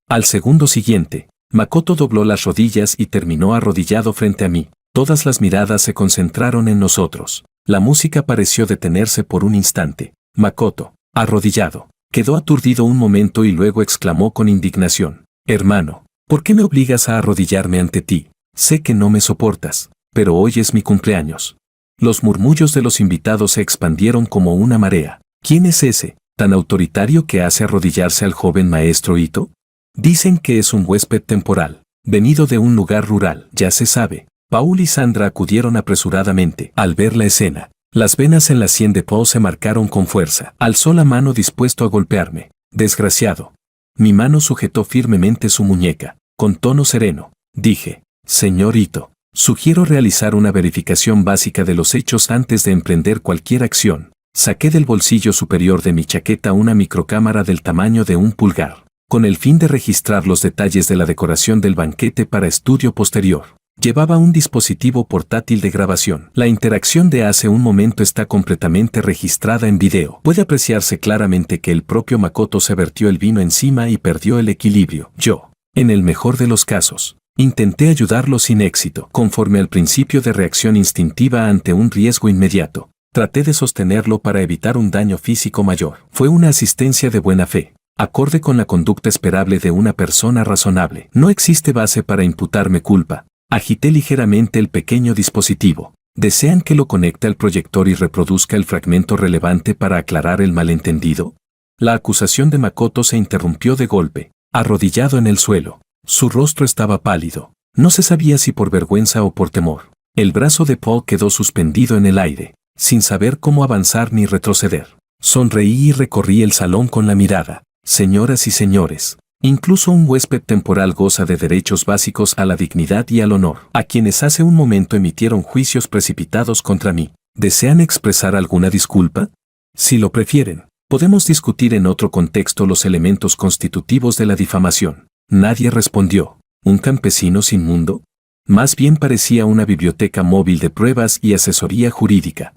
Al segundo siguiente, Makoto dobló las rodillas y terminó arrodillado frente a mí. Todas las miradas se concentraron en nosotros. La música pareció detenerse por un instante. Makoto, arrodillado, quedó aturdido un momento y luego exclamó con indignación. Hermano, ¿por qué me obligas a arrodillarme ante ti? Sé que no me soportas, pero hoy es mi cumpleaños. Los murmullos de los invitados se expandieron como una marea. ¿Quién es ese, tan autoritario que hace arrodillarse al joven maestro Ito? Dicen que es un huésped temporal, venido de un lugar rural. Ya se sabe. Paul y Sandra acudieron apresuradamente. Al ver la escena, las venas en la sien de Paul se marcaron con fuerza. Alzó la mano dispuesto a golpearme. Desgraciado. Mi mano sujetó firmemente su muñeca. Con tono sereno, dije, señor Ito, sugiero realizar una verificación básica de los hechos antes de emprender cualquier acción. Saqué del bolsillo superior de mi chaqueta una microcámara del tamaño de un pulgar, con el fin de registrar los detalles de la decoración del banquete para estudio posterior. Llevaba un dispositivo portátil de grabación. La interacción de hace un momento está completamente registrada en video. Puede apreciarse claramente que el propio Makoto se vertió el vino encima y perdió el equilibrio. Yo, en el mejor de los casos, intenté ayudarlo sin éxito. Conforme al principio de reacción instintiva ante un riesgo inmediato, traté de sostenerlo para evitar un daño físico mayor. Fue una asistencia de buena fe, acorde con la conducta esperable de una persona razonable. No existe base para imputarme culpa. Agité ligeramente el pequeño dispositivo. ¿Desean que lo conecte al proyector y reproduzca el fragmento relevante para aclarar el malentendido? La acusación de Makoto se interrumpió de golpe, arrodillado en el suelo. Su rostro estaba pálido. No se sabía si por vergüenza o por temor. El brazo de Paul quedó suspendido en el aire, sin saber cómo avanzar ni retroceder. Sonreí y recorrí el salón con la mirada. Señoras y señores, incluso un huésped temporal goza de derechos básicos a la dignidad y al honor. A quienes hace un momento emitieron juicios precipitados contra mí, ¿desean expresar alguna disculpa? Si lo prefieren, podemos discutir en otro contexto los elementos constitutivos de la difamación. Nadie respondió. ¿Un campesino sin mundo? Más bien parecía una biblioteca móvil de pruebas y asesoría jurídica.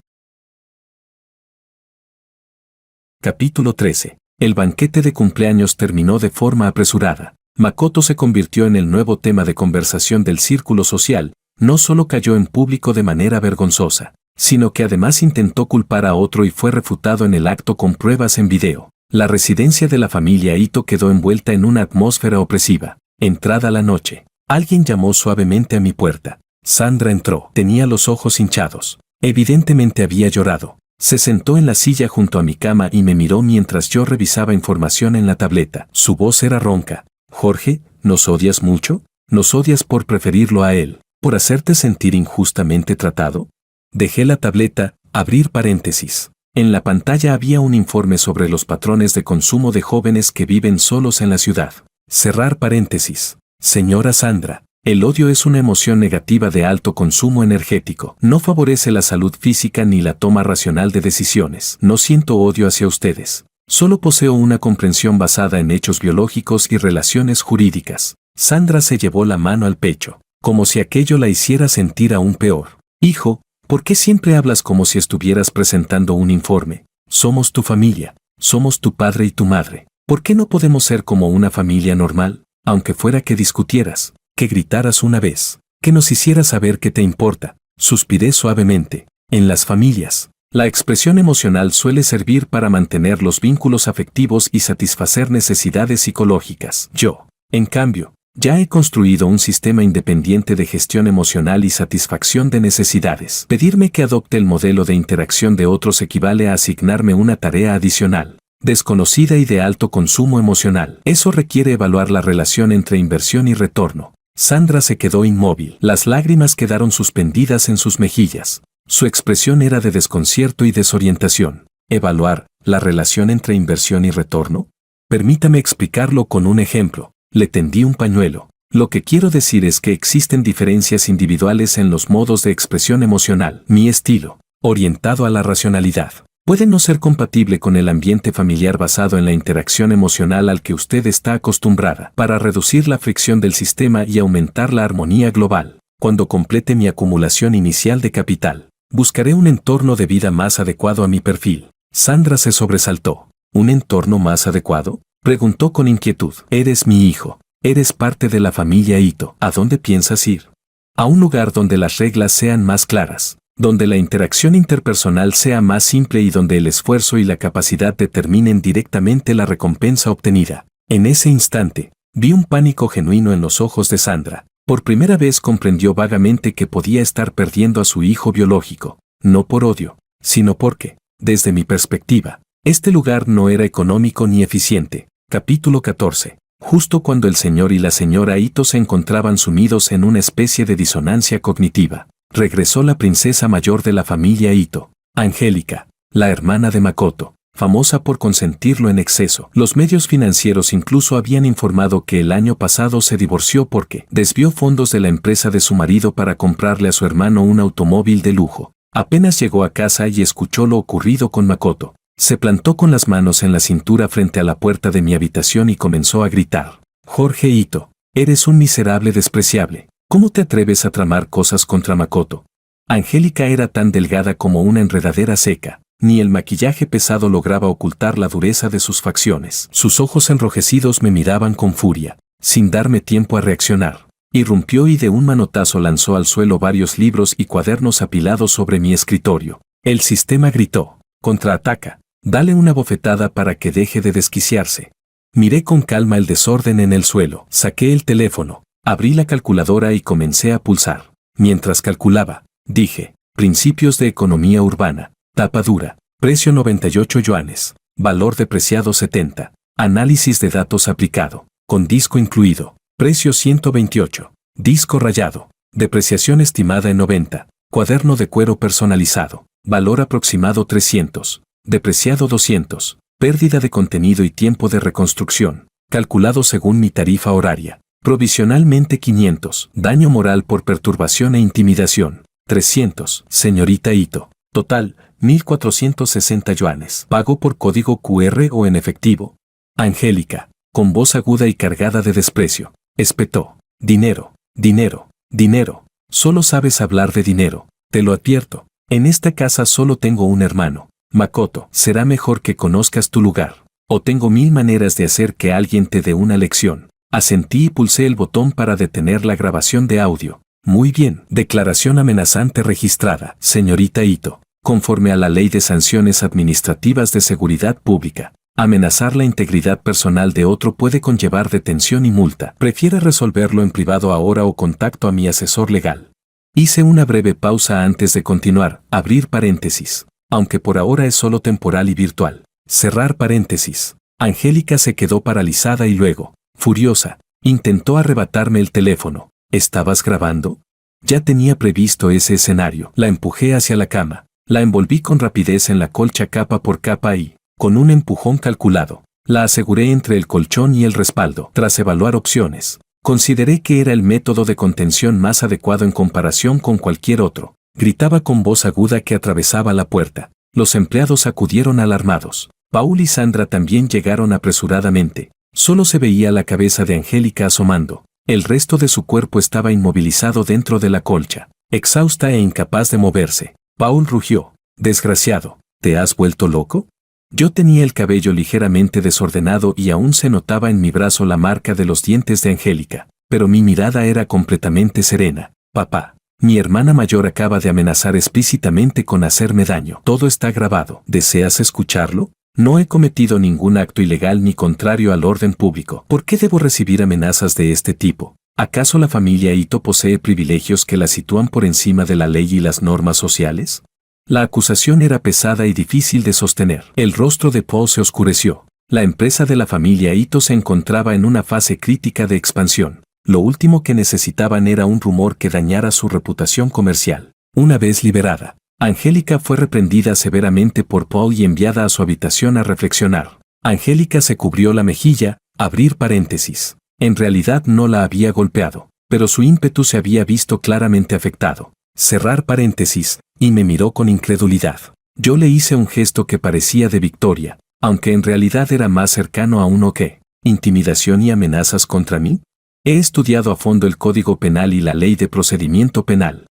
Capítulo 13. El banquete de cumpleaños terminó de forma apresurada. Makoto se convirtió en el nuevo tema de conversación del círculo social. No solo cayó en público de manera vergonzosa, sino que además intentó culpar a otro y fue refutado en el acto con pruebas en video. La residencia de la familia Ito quedó envuelta en una atmósfera opresiva. Entrada la noche, alguien llamó suavemente a mi puerta. Sandra entró. Tenía los ojos hinchados. Evidentemente había llorado. Se sentó en la silla junto a mi cama y me miró mientras yo revisaba información en la tableta. Su voz era ronca. Jorge, ¿nos odias mucho? ¿Nos odias por preferirlo a él? ¿Por hacerte sentir injustamente tratado? Dejé la tableta, abrir paréntesis. En la pantalla había un informe sobre los patrones de consumo de jóvenes que viven solos en la ciudad. Cerrar paréntesis. Señora Sandra, el odio es una emoción negativa de alto consumo energético. No favorece la salud física ni la toma racional de decisiones. No siento odio hacia ustedes. Solo poseo una comprensión basada en hechos biológicos y relaciones jurídicas. Sandra se llevó la mano al pecho, como si aquello la hiciera sentir aún peor. Hijo, ¿por qué siempre hablas como si estuvieras presentando un informe? Somos tu familia, somos tu padre y tu madre. ¿Por qué no podemos ser como una familia normal? Aunque fuera que discutieras, que gritaras una vez, que nos hicieras saber que te importa. Suspiré suavemente. En las familias, la expresión emocional suele servir para mantener los vínculos afectivos y satisfacer necesidades psicológicas. Yo, en cambio, ya he construido un sistema independiente de gestión emocional y satisfacción de necesidades. Pedirme que adopte el modelo de interacción de otros equivale a asignarme una tarea adicional, desconocida y de alto consumo emocional. Eso requiere evaluar la relación entre inversión y retorno. Sandra se quedó inmóvil. Las lágrimas quedaron suspendidas en sus mejillas. Su expresión era de desconcierto y desorientación. ¿Evaluar la relación entre inversión y retorno? Permítame explicarlo con un ejemplo. Le tendí un pañuelo. Lo que quiero decir es que existen diferencias individuales en los modos de expresión emocional. Mi estilo, orientado a la racionalidad, puede no ser compatible con el ambiente familiar basado en la interacción emocional al que usted está acostumbrada. Para reducir la fricción del sistema y aumentar la armonía global, cuando complete mi acumulación inicial de capital, buscaré un entorno de vida más adecuado a mi perfil. Sandra se sobresaltó. ¿Un entorno más adecuado?, preguntó con inquietud. Eres mi hijo. Eres parte de la familia Ito. ¿A dónde piensas ir? A un lugar donde las reglas sean más claras, donde la interacción interpersonal sea más simple y donde el esfuerzo y la capacidad determinen directamente la recompensa obtenida. En ese instante, vi un pánico genuino en los ojos de Sandra. Por primera vez comprendió vagamente que podía estar perdiendo a su hijo biológico, no por odio, sino porque, desde mi perspectiva, este lugar no era económico ni eficiente. Capítulo 14. Justo cuando el señor y la señora Ito se encontraban sumidos en una especie de disonancia cognitiva, regresó la princesa mayor de la familia Ito, Angélica, la hermana de Makoto, famosa por consentirlo en exceso. Los medios financieros incluso habían informado que el año pasado se divorció porque desvió fondos de la empresa de su marido para comprarle a su hermano un automóvil de lujo. Apenas llegó a casa y escuchó lo ocurrido con Makoto, se plantó con las manos en la cintura frente a la puerta de mi habitación y comenzó a gritar. Jorge Ito, eres un miserable despreciable. ¿Cómo te atreves a tramar cosas contra Makoto? Angélica era tan delgada como una enredadera seca. Ni el maquillaje pesado lograba ocultar la dureza de sus facciones. Sus ojos enrojecidos me miraban con furia, sin darme tiempo a reaccionar. Irrumpió y de un manotazo lanzó al suelo varios libros y cuadernos apilados sobre mi escritorio. El sistema gritó. Contraataca. Dale una bofetada para que deje de desquiciarse. Miré con calma el desorden en el suelo. Saqué el teléfono, abrí la calculadora y comencé a pulsar. Mientras calculaba, dije, principios de economía urbana, tapa dura, precio 98 yuanes, valor depreciado 70, análisis de datos aplicado, con disco incluido, precio 128, disco rayado, depreciación estimada en 90, cuaderno de cuero personalizado, valor aproximado 300. Depreciado 200, pérdida de contenido y tiempo de reconstrucción, calculado según mi tarifa horaria, provisionalmente 500, daño moral por perturbación e intimidación, 300, señorita Ito, total, 1.460 yuanes, pago por código QR o en efectivo. Angélica, con voz aguda y cargada de desprecio, espetó, dinero, dinero, dinero, solo sabes hablar de dinero, te lo advierto, en esta casa solo tengo un hermano. Makoto, será mejor que conozcas tu lugar, o tengo 1000 maneras de hacer que alguien te dé una lección. Asentí y pulsé el botón para detener la grabación de audio. Muy bien. Declaración amenazante registrada, señorita Ito. Conforme a la Ley de Sanciones Administrativas de Seguridad Pública, amenazar la integridad personal de otro puede conllevar detención y multa. ¿Prefiere resolverlo en privado ahora o contacto a mi asesor legal? Hice una breve pausa antes de continuar. Abrir paréntesis. Aunque por ahora es solo temporal y virtual. Cerrar paréntesis. Angélica se quedó paralizada y luego, furiosa, intentó arrebatarme el teléfono. ¿Estabas grabando? Ya tenía previsto ese escenario. La empujé hacia la cama. La envolví con rapidez en la colcha capa por capa y, con un empujón calculado, la aseguré entre el colchón y el respaldo. Tras evaluar opciones, consideré que era el método de contención más adecuado en comparación con cualquier otro. Gritaba con voz aguda que atravesaba la puerta. Los empleados acudieron alarmados. Paul y Sandra también llegaron apresuradamente. Solo se veía la cabeza de Angélica asomando. El resto de su cuerpo estaba inmovilizado dentro de la colcha, exhausta e incapaz de moverse. Paul rugió. Desgraciado, ¿te has vuelto loco? Yo tenía el cabello ligeramente desordenado y aún se notaba en mi brazo la marca de los dientes de Angélica, pero mi mirada era completamente serena. Papá, mi hermana mayor acaba de amenazar explícitamente con hacerme daño. Todo está grabado. ¿Deseas escucharlo? No he cometido ningún acto ilegal ni contrario al orden público. ¿Por qué debo recibir amenazas de este tipo? ¿Acaso la familia Ito posee privilegios que la sitúan por encima de la ley y las normas sociales? La acusación era pesada y difícil de sostener. El rostro de Paul se oscureció. La empresa de la familia Ito se encontraba en una fase crítica de expansión. Lo último que necesitaban era un rumor que dañara su reputación comercial. Una vez liberada, Angélica fue reprendida severamente por Paul y enviada a su habitación a reflexionar. Angélica se cubrió la mejilla, abrir paréntesis. En realidad no la había golpeado, pero su ímpetu se había visto claramente afectado. Cerrar paréntesis, y me miró con incredulidad. Yo le hice un gesto que parecía de victoria, aunque en realidad era más cercano a uno que, ¿intimidación y amenazas contra mí? He estudiado a fondo el Código Penal y la Ley de Procedimiento Penal.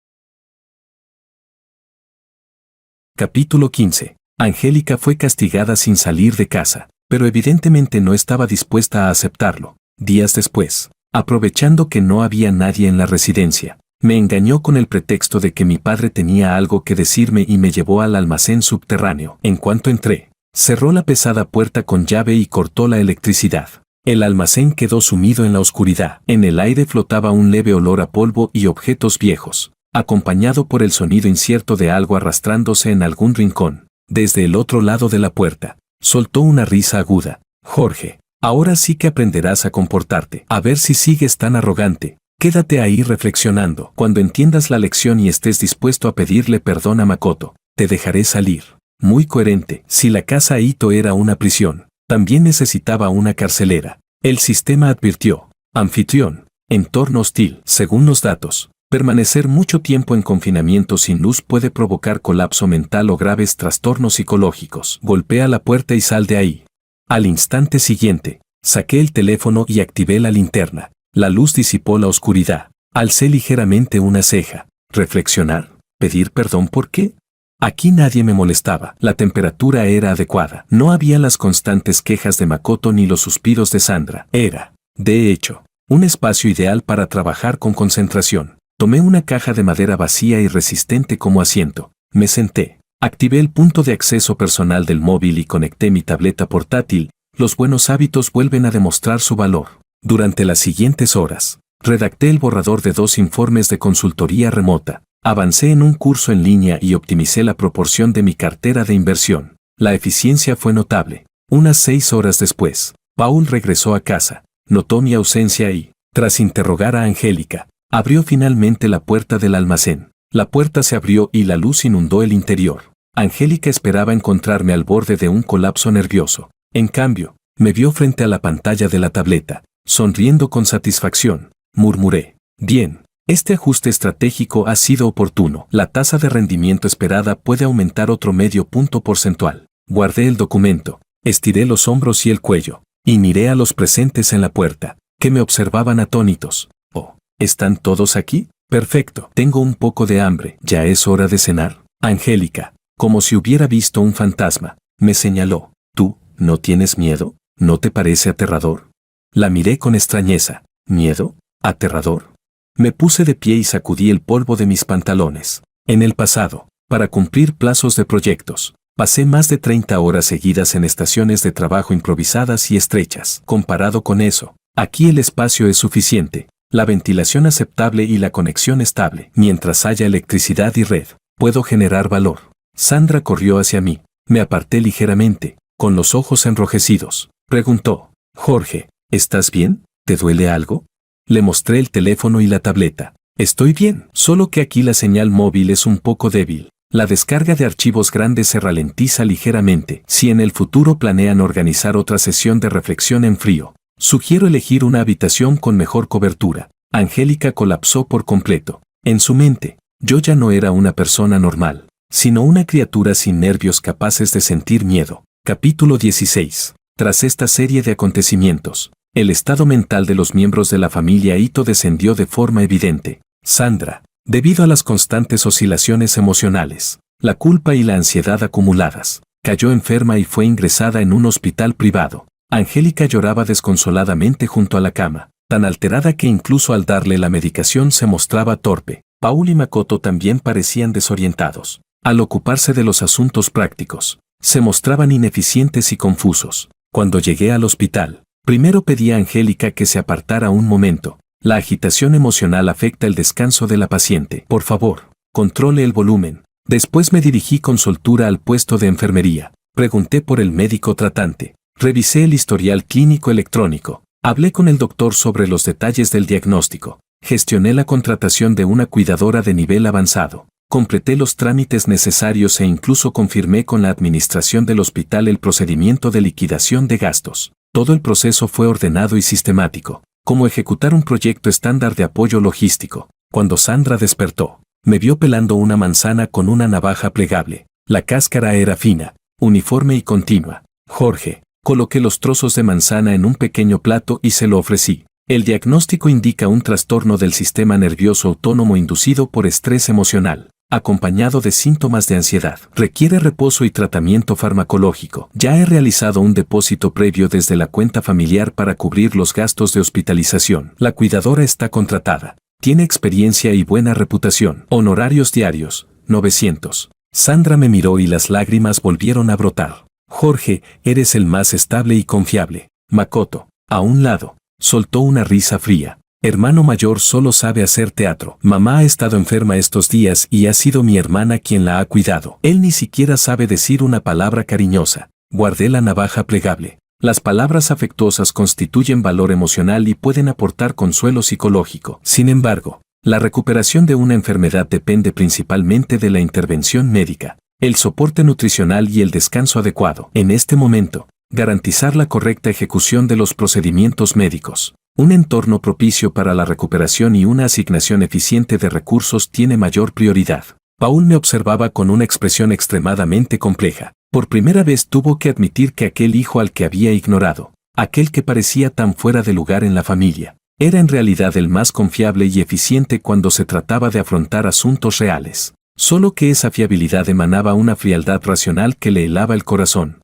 Capítulo 15. Angélica fue castigada sin salir de casa, pero evidentemente no estaba dispuesta a aceptarlo. Días después, aprovechando que no había nadie en la residencia, me engañó con el pretexto de que mi padre tenía algo que decirme y me llevó al almacén subterráneo. En cuanto entré, cerró la pesada puerta con llave y cortó la electricidad. El almacén quedó sumido en la oscuridad. En el aire flotaba un leve olor a polvo y objetos viejos, acompañado por el sonido incierto de algo arrastrándose en algún rincón. Desde el otro lado de la puerta, soltó una risa aguda. Jorge, ahora sí que aprenderás a comportarte. A ver si sigues tan arrogante. Quédate ahí reflexionando. Cuando entiendas la lección y estés dispuesto a pedirle perdón a Makoto, te dejaré salir. Muy coherente. Si la casa Ito era una prisión, también necesitaba una carcelera. El sistema advirtió. Anfitrión. Entorno hostil. Según los datos, permanecer mucho tiempo en confinamiento sin luz puede provocar colapso mental o graves trastornos psicológicos. Golpea la puerta y sal de ahí. Al instante siguiente, saqué el teléfono y activé la linterna. La luz disipó la oscuridad. Alcé ligeramente una ceja. Reflexionar. ¿Pedir perdón por qué? Aquí nadie me molestaba. La temperatura era adecuada. No había las constantes quejas de Makoto ni los suspiros de Sandra. Era, de hecho, un espacio ideal para trabajar con concentración. Tomé una caja de madera vacía y resistente como asiento. Me senté. Activé el punto de acceso personal del móvil y conecté mi tableta portátil. Los buenos hábitos vuelven a demostrar su valor. Durante las siguientes horas, redacté el borrador de 2 informes de consultoría remota. Avancé en un curso en línea y optimicé la proporción de mi cartera de inversión. La eficiencia fue notable. Unas 6 horas después, Paul regresó a casa, notó mi ausencia y, tras interrogar a Angélica, abrió finalmente la puerta del almacén. La puerta se abrió y la luz inundó el interior. Angélica esperaba encontrarme al borde de un colapso nervioso. En cambio, me vio frente a la pantalla de la tableta, sonriendo con satisfacción. Murmuré. Bien. Este ajuste estratégico ha sido oportuno. La tasa de rendimiento esperada puede aumentar otro medio punto porcentual. Guardé el documento, estiré los hombros y el cuello, y miré a los presentes en la puerta, que me observaban atónitos. Oh, ¿están todos aquí? Perfecto. Tengo un poco de hambre. ¿Ya es hora de cenar? Angélica, como si hubiera visto un fantasma, me señaló. ¿Tú, no tienes miedo? ¿No te parece aterrador? La miré con extrañeza. ¿Miedo? ¿Aterrador? Me puse de pie y sacudí el polvo de mis pantalones. En el pasado, para cumplir plazos de proyectos, pasé más de 30 horas seguidas en estaciones de trabajo improvisadas y estrechas. Comparado con eso, aquí el espacio es suficiente, la ventilación aceptable y la conexión estable. Mientras haya electricidad y red, puedo generar valor. Sandra corrió hacia mí. Me aparté ligeramente, con los ojos enrojecidos. Preguntó: Jorge, ¿estás bien? ¿Te duele algo? Le mostré el teléfono y la tableta. Estoy bien, solo que aquí la señal móvil es un poco débil. La descarga de archivos grandes se ralentiza ligeramente. Si en el futuro planean organizar otra sesión de reflexión en frío, sugiero elegir una habitación con mejor cobertura. Angélica colapsó por completo. En su mente, yo ya no era una persona normal, sino una criatura sin nervios capaces de sentir miedo. Capítulo 16. Tras esta serie de acontecimientos, el estado mental de los miembros de la familia Ito descendió de forma evidente. Sandra, debido a las constantes oscilaciones emocionales, la culpa y la ansiedad acumuladas, cayó enferma y fue ingresada en un hospital privado. Angélica lloraba desconsoladamente junto a la cama, tan alterada que incluso al darle la medicación se mostraba torpe. Paul y Makoto también parecían desorientados. Al ocuparse de los asuntos prácticos, se mostraban ineficientes y confusos. Cuando llegué al hospital, primero pedí a Angélica que se apartara un momento. La agitación emocional afecta el descanso de la paciente. Por favor, controle el volumen. Después me dirigí con soltura al puesto de enfermería. Pregunté por el médico tratante. Revisé el historial clínico electrónico. Hablé con el doctor sobre los detalles del diagnóstico. Gestioné la contratación de una cuidadora de nivel avanzado. Completé los trámites necesarios e incluso confirmé con la administración del hospital el procedimiento de liquidación de gastos. Todo el proceso fue ordenado y sistemático, como ejecutar un proyecto estándar de apoyo logístico. Cuando Sandra despertó, me vio pelando una manzana con una navaja plegable. La cáscara era fina, uniforme y continua. Jorge, coloqué los trozos de manzana en un pequeño plato y se lo ofrecí. El diagnóstico indica un trastorno del sistema nervioso autónomo inducido por estrés emocional, acompañado de síntomas de ansiedad. Requiere reposo y tratamiento farmacológico. Ya he realizado un depósito previo desde la cuenta familiar para cubrir los gastos de hospitalización. La cuidadora está contratada. Tiene experiencia y buena reputación. Honorarios diarios, 900. Sandra me miró y las lágrimas volvieron a brotar. Jorge, eres el más estable y confiable. Makoto, a un lado, soltó una risa fría. Hermano mayor solo sabe hacer teatro. Mamá ha estado enferma estos días y ha sido mi hermana quien la ha cuidado. Él ni siquiera sabe decir una palabra cariñosa. Guardé la navaja plegable. Las palabras afectuosas constituyen valor emocional y pueden aportar consuelo psicológico. Sin embargo, la recuperación de una enfermedad depende principalmente de la intervención médica, el soporte nutricional y el descanso adecuado. En este momento, garantizar la correcta ejecución de los procedimientos médicos, un entorno propicio para la recuperación y una asignación eficiente de recursos tiene mayor prioridad. Paul me observaba con una expresión extremadamente compleja. Por primera vez tuvo que admitir que aquel hijo al que había ignorado, aquel que parecía tan fuera de lugar en la familia, era en realidad el más confiable y eficiente cuando se trataba de afrontar asuntos reales. Solo que esa fiabilidad emanaba una frialdad racional que le helaba el corazón.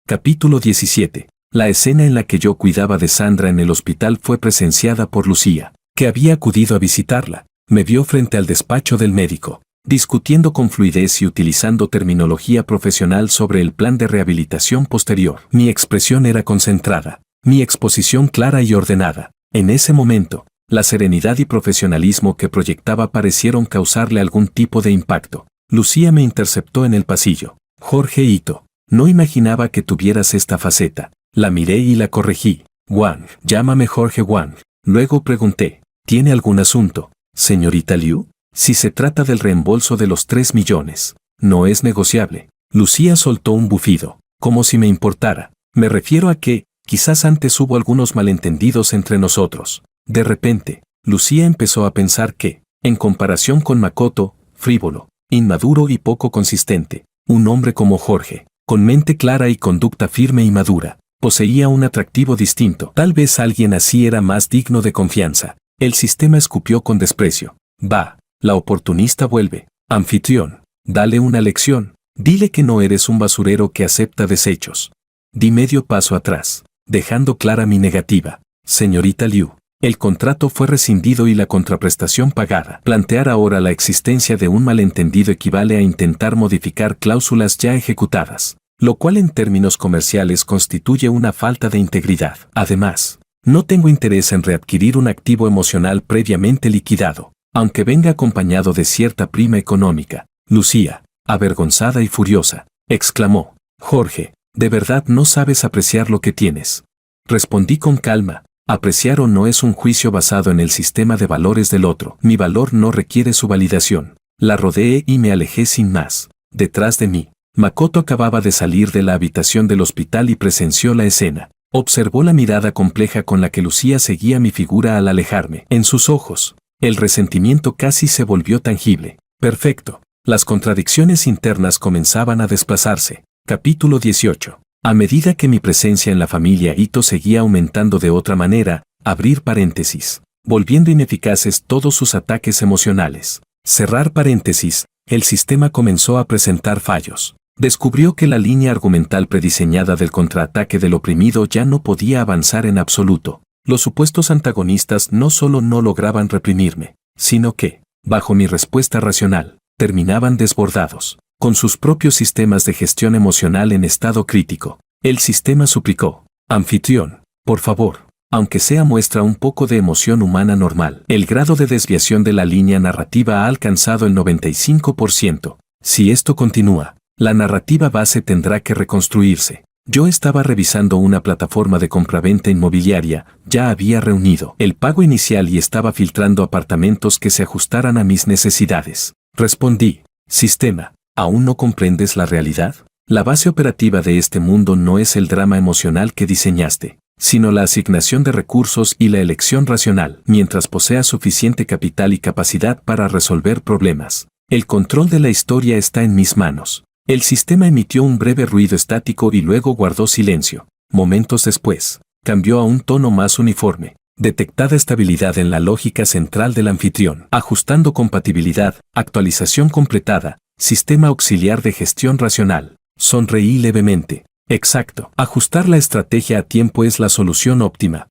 Capítulo 17. La escena en la que yo cuidaba de Sandra en el hospital fue presenciada por Lucía, que había acudido a visitarla. Me vio frente al despacho del médico, discutiendo con fluidez y utilizando terminología profesional sobre el plan de rehabilitación posterior. Mi expresión era concentrada, mi exposición clara y ordenada. En ese momento, la serenidad y profesionalismo que proyectaba parecieron causarle algún tipo de impacto. Lucía me interceptó en el pasillo. Jorge Ito, no imaginaba que tuvieras esta faceta. La miré y la corregí. Wang, llámame Jorge Wang. Luego pregunté, ¿tiene algún asunto, señorita Liu? Si se trata del reembolso de los 3 millones, no es negociable. Lucía soltó un bufido, como si me importara. Me refiero a que, quizás antes hubo algunos malentendidos entre nosotros. De repente, Lucía empezó a pensar que, en comparación con Makoto, frívolo, inmaduro y poco consistente, un hombre como Jorge, con mente clara y conducta firme y madura, poseía un atractivo distinto. Tal vez alguien así era más digno de confianza. El sistema escupió con desprecio. Va, la oportunista vuelve. Anfitrión, dale una lección. Dile que no eres un basurero que acepta desechos. Di medio paso atrás, dejando clara mi negativa. Señorita Liu, el contrato fue rescindido y la contraprestación pagada. Plantear ahora la existencia de un malentendido equivale a intentar modificar cláusulas ya ejecutadas, lo cual en términos comerciales constituye una falta de integridad. Además, no tengo interés en readquirir un activo emocional previamente liquidado, aunque venga acompañado de cierta prima económica. Lucía, avergonzada y furiosa, exclamó: Jorge, ¿de verdad no sabes apreciar lo que tienes? Respondí con calma: apreciar o no es un juicio basado en el sistema de valores del otro. Mi valor no requiere su validación. La rodeé y me alejé sin más. Detrás de mí, Makoto acababa de salir de la habitación del hospital y presenció la escena. Observó la mirada compleja con la que Lucía seguía mi figura al alejarme. En sus ojos, el resentimiento casi se volvió tangible. Perfecto. Las contradicciones internas comenzaban a desplazarse. Capítulo 18. A medida que mi presencia en la familia Ito seguía aumentando de otra manera, abrir paréntesis, volviendo ineficaces todos sus ataques emocionales. Cerrar paréntesis, el sistema comenzó a presentar fallos. Descubrió que la línea argumental prediseñada del contraataque del oprimido ya no podía avanzar en absoluto. Los supuestos antagonistas no solo no lograban reprimirme, sino que, bajo mi respuesta racional, terminaban desbordados, con sus propios sistemas de gestión emocional en estado crítico. El sistema suplicó: anfitrión, por favor, aunque sea muestra un poco de emoción humana normal. El grado de desviación de la línea narrativa ha alcanzado el 95%. Si esto continúa, la narrativa base tendrá que reconstruirse. Yo estaba revisando una plataforma de compraventa inmobiliaria, ya había reunido el pago inicial y estaba filtrando apartamentos que se ajustaran a mis necesidades. Respondí: sistema, ¿aún no comprendes la realidad? La base operativa de este mundo no es el drama emocional que diseñaste, sino la asignación de recursos y la elección racional. Mientras poseas suficiente capital y capacidad para resolver problemas, el control de la historia está en mis manos. El sistema emitió un breve ruido estático y luego guardó silencio. Momentos después, cambió a un tono más uniforme. Detectada estabilidad en la lógica central del anfitrión. Ajustando compatibilidad, actualización completada, sistema auxiliar de gestión racional. Sonreí levemente. Exacto. Ajustar la estrategia a tiempo es la solución óptima.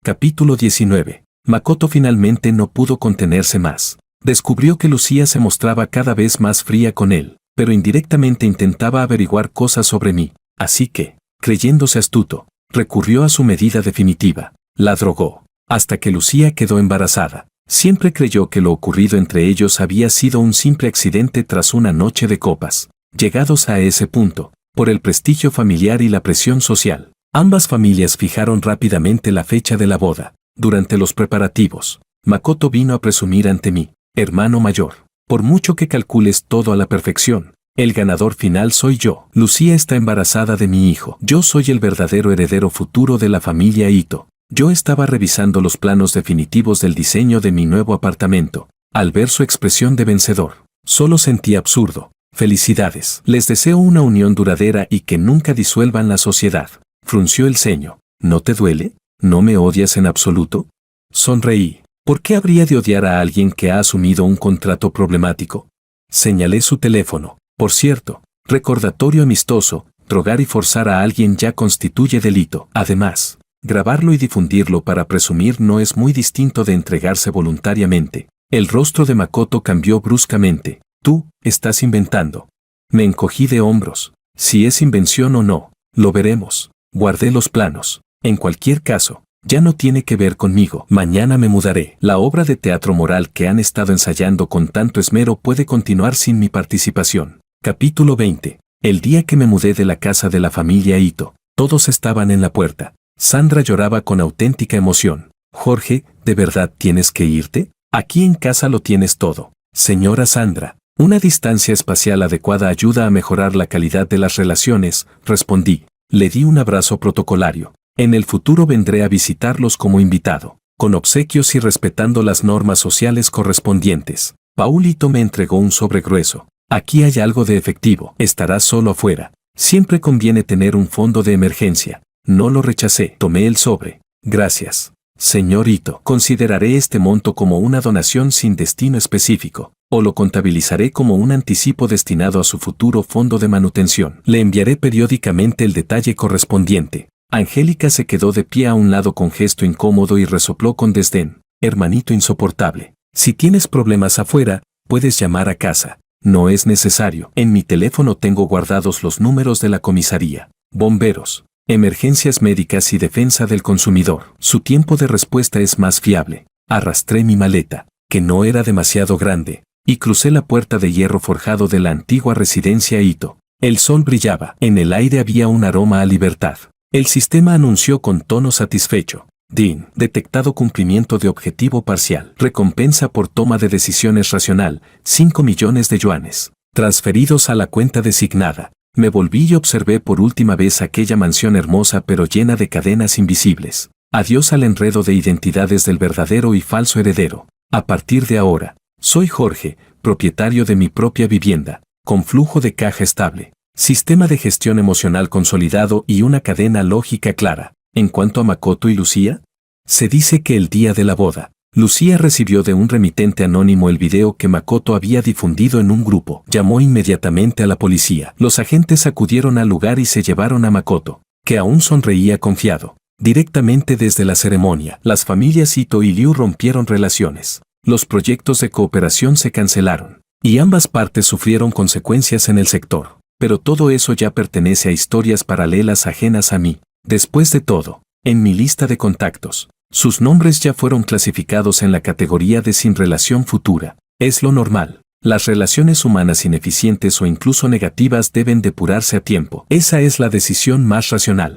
Capítulo 19. Makoto finalmente no pudo contenerse más. Descubrió que Lucía se mostraba cada vez más fría con él, pero indirectamente intentaba averiguar cosas sobre mí. Así que, creyéndose astuto, recurrió a su medida definitiva. La drogó, hasta que Lucía quedó embarazada. Siempre creyó que lo ocurrido entre ellos había sido un simple accidente tras una noche de copas. Llegados a ese punto, por el prestigio familiar y la presión social, ambas familias fijaron rápidamente la fecha de la boda. Durante los preparativos, Makoto vino a presumir ante mí: hermano mayor, por mucho que calcules todo a la perfección, el ganador final soy yo. Lucía está embarazada de mi hijo. Yo soy el verdadero heredero futuro de la familia Ito. Yo estaba revisando los planos definitivos del diseño de mi nuevo apartamento. Al ver su expresión de vencedor, solo sentí absurdo. Felicidades. Les deseo una unión duradera y que nunca disuelvan la sociedad. Frunció el ceño. ¿No te duele? ¿No me odias en absoluto? Sonreí. ¿Por qué habría de odiar a alguien que ha asumido un contrato problemático? Señalé su teléfono. Por cierto, recordatorio amistoso: drogar y forzar a alguien ya constituye delito. Además, grabarlo y difundirlo para presumir no es muy distinto de entregarse voluntariamente. El rostro de Makoto cambió bruscamente. Tú, estás inventando. Me encogí de hombros. Si es invención o no, lo veremos. Guardé los planos. En cualquier caso, ya no tiene que ver conmigo. Mañana me mudaré. La obra de teatro moral que han estado ensayando con tanto esmero puede continuar sin mi participación. Capítulo 20. El día que me mudé de la casa de la familia Ito, todos estaban en la puerta. Sandra lloraba con auténtica emoción. Jorge, ¿de verdad tienes que irte? Aquí en casa lo tienes todo. Señora Sandra, una distancia espacial adecuada ayuda a mejorar la calidad de las relaciones, respondí. Le di un abrazo protocolario. En el futuro vendré a visitarlos como invitado, con obsequios y respetando las normas sociales correspondientes. Paulito me entregó un sobre grueso. Aquí hay algo de efectivo. Estarás solo afuera. Siempre conviene tener un fondo de emergencia. No lo rechacé. Tomé el sobre. Gracias. Señor Ito, consideraré este monto como una donación sin destino específico, o lo contabilizaré como un anticipo destinado a su futuro fondo de manutención. Le enviaré periódicamente el detalle correspondiente. Angélica se quedó de pie a un lado con gesto incómodo y resopló con desdén. Hermanito insoportable. Si tienes problemas afuera, puedes llamar a casa. No es necesario. En mi teléfono tengo guardados los números de la comisaría, bomberos, emergencias médicas y defensa del consumidor. Su tiempo de respuesta es más fiable. Arrastré mi maleta, que no era demasiado grande, y crucé la puerta de hierro forjado de la antigua residencia Ito. El sol brillaba. En el aire había un aroma a libertad. El sistema anunció con tono satisfecho. DIN, detectado cumplimiento de objetivo parcial. Recompensa por toma de decisiones racional, 5 millones de yuanes. Transferidos a la cuenta designada. Me volví y observé por última vez aquella mansión hermosa pero llena de cadenas invisibles. Adiós al enredo de identidades del verdadero y falso heredero. A partir de ahora, soy Jorge, propietario de mi propia vivienda, con flujo de caja estable, sistema de gestión emocional consolidado y una cadena lógica clara. En cuanto a Makoto y Lucía, se dice que el día de la boda, Lucía recibió de un remitente anónimo el video que Makoto había difundido en un grupo. Llamó inmediatamente a la policía. Los agentes acudieron al lugar y se llevaron a Makoto, que aún sonreía confiado. Directamente desde la ceremonia, las familias Ito y Liu rompieron relaciones. Los proyectos de cooperación se cancelaron, y ambas partes sufrieron consecuencias en el sector. Pero todo eso ya pertenece a historias paralelas ajenas a mí. Después de todo, en mi lista de contactos, sus nombres ya fueron clasificados en la categoría de sin relación futura. Es lo normal. Las relaciones humanas ineficientes o incluso negativas deben depurarse a tiempo. Esa es la decisión más racional.